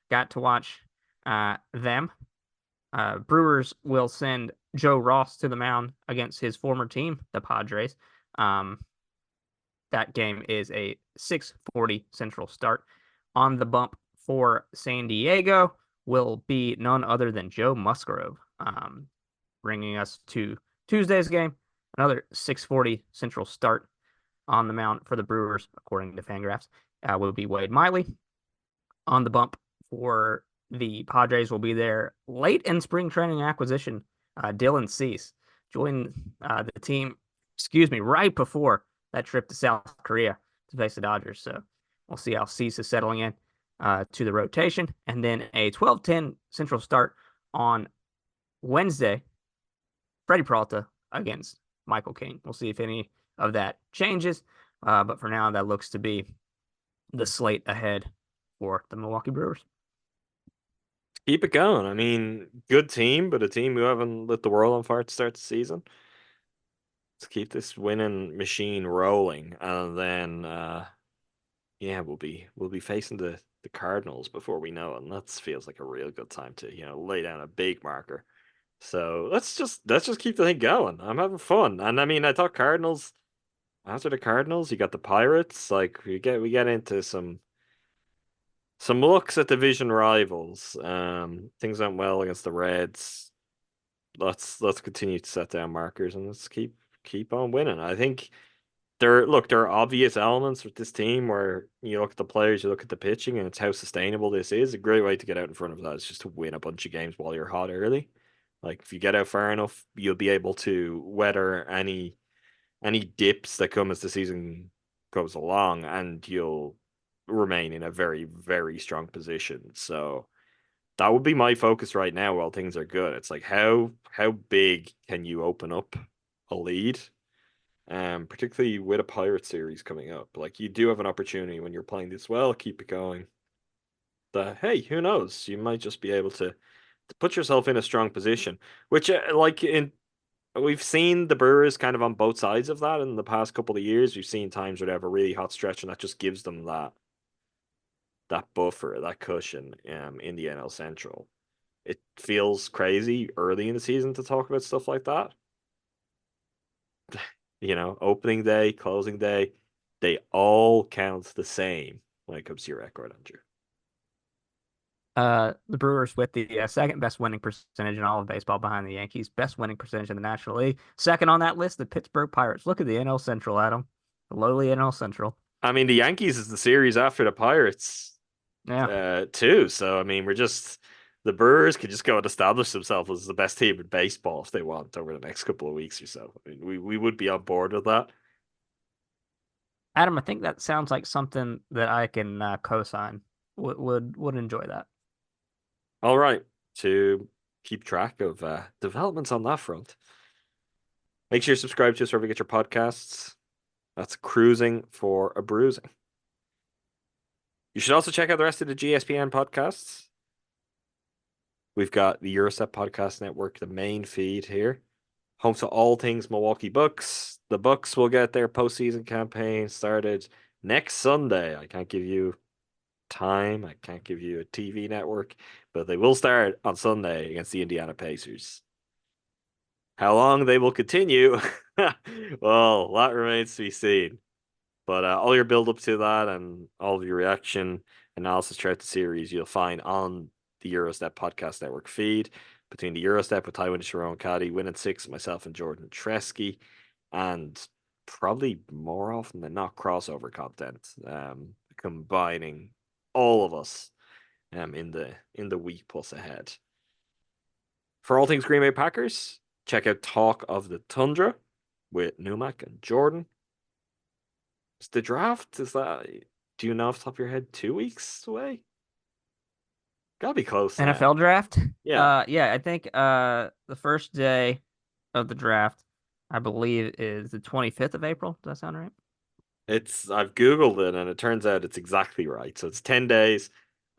got to watch them. Brewers will send Joe Ross to the mound against his former team, the Padres. That game is a 6:40 Central start. On the bump for San Diego will be none other than Joe Musgrove, bringing us to Tuesday's game. Another 6:40 Central start on the mound for the Brewers, according to Fangraphs, will be Wade Miley. On the bump for the Padres will be their late in spring training acquisition, Dylan Cease, joined the team, right before that trip to South Korea to face the Dodgers. So we'll see how Cease is settling in to the rotation. And then a 12:10 Central start on Wednesday, Freddie Peralta against Michael King. We'll see if any of that changes. But for now, that looks to be the slate ahead for the Milwaukee Brewers. Keep it going. I mean, good team, but a team who haven't lit the world on fire to start the season. Let's keep this winning machine rolling, and then we'll be facing the Cardinals before we know it, and that feels like a real good time to lay down a big marker. So let's just keep the thing going. I'm having fun, and I mean, I thought Cardinals. After the Cardinals, you got the Pirates. Like we get into some looks at division rivals. Things went well against the Reds. Let's continue to set down markers, and let's keep on winning. I think there are obvious elements with this team where you look at the players, you look at the pitching, and it's how sustainable this is. A great way to get out in front of that is just to win a bunch of games while you're hot early. Like if you get out far enough, you'll be able to weather any dips that come as the season goes along, and you'll remain in a very, very strong position. So that would be my focus right now while things are good. It's like how big can you open up a lead? Particularly with a Pirate series coming up. Like you do have an opportunity when you're playing this well, keep it going. Hey, who knows? You might just be able to put yourself in a strong position, which we've seen the Brewers kind of on both sides of that in the past couple of years. We've seen times where they have a really hot stretch, and that just gives them that buffer, that cushion in the NL Central. It feels crazy early in the season to talk about stuff like that. Opening day, closing day, they all count the same when it comes to your record, Andrew. The Brewers with the second best winning percentage in all of baseball behind the Yankees, best winning percentage in the National League. Second on that list, the Pittsburgh Pirates. Look at the NL Central, Adam. The lowly NL Central. I mean, the Yankees is the series after the Pirates, too. So, I mean, the Brewers could just go and establish themselves as the best team in baseball if they want over the next couple of weeks or so. I mean, we would be on board with that. Adam, I think that sounds like something that I can co-sign. Would enjoy that. All right. To keep track of developments on that front, make sure you subscribe to us wherever you get your podcasts. That's Cruising for a Brewsing. You should also check out the rest of the GSPN podcasts. We've got the Eurostep Podcast Network, the main feed here, home to all things Milwaukee Bucks. The Bucks will get their postseason campaign started next Sunday. I can't give you time. I can't give you a TV network, but they will start on Sunday against the Indiana Pacers. How long they will continue, well, that remains to be seen. But all your build up to that and all of your reaction analysis throughout the series, you'll find on the Eurostep Podcast Network feed. Between the Eurostep with Tywin Sharon Caddy, Winning Six, myself and Jordan Tresky, and probably more often than not crossover content, combining all of us in the week plus ahead. For all things Green Bay Packers, check out Talk of the Tundra with Numac and Jordan. Is the draft, do you know off the top of your head, 2 weeks away? Gotta be close. NFL draft? Yeah. Yeah, I think the first day of the draft, I believe, is the 25th of April. Does that sound right? I've Googled it and it turns out it's exactly right. So it's 10 days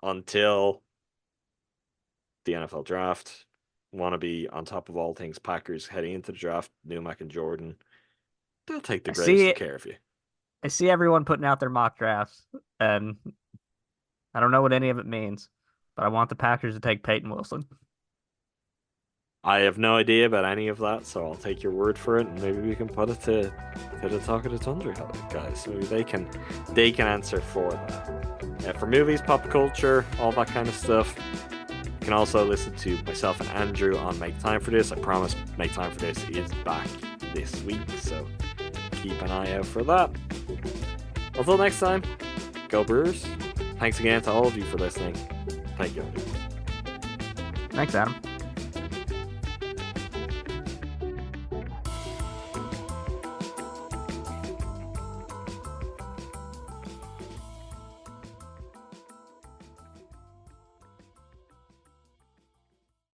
until the NFL draft. Want to be on top of all things Packers heading into the draft. Numac and Jordan, they'll take the greatest care of you. I see everyone putting out their mock drafts, and I don't know what any of it means, but I want the Packers to take Peyton Wilson. I have no idea about any of that, so I'll take your word for it, and maybe we can put it to the Talk of the Tundra guys. Maybe they can answer for that. For movies, pop culture, all that kind of stuff, you can also listen to myself and Andrew on Make Time for This. I promise Make Time for This is back this week, so keep an eye out for that. Until next time, go Brewers. Thanks again to all of you for listening. Thank you. Thanks, Adam.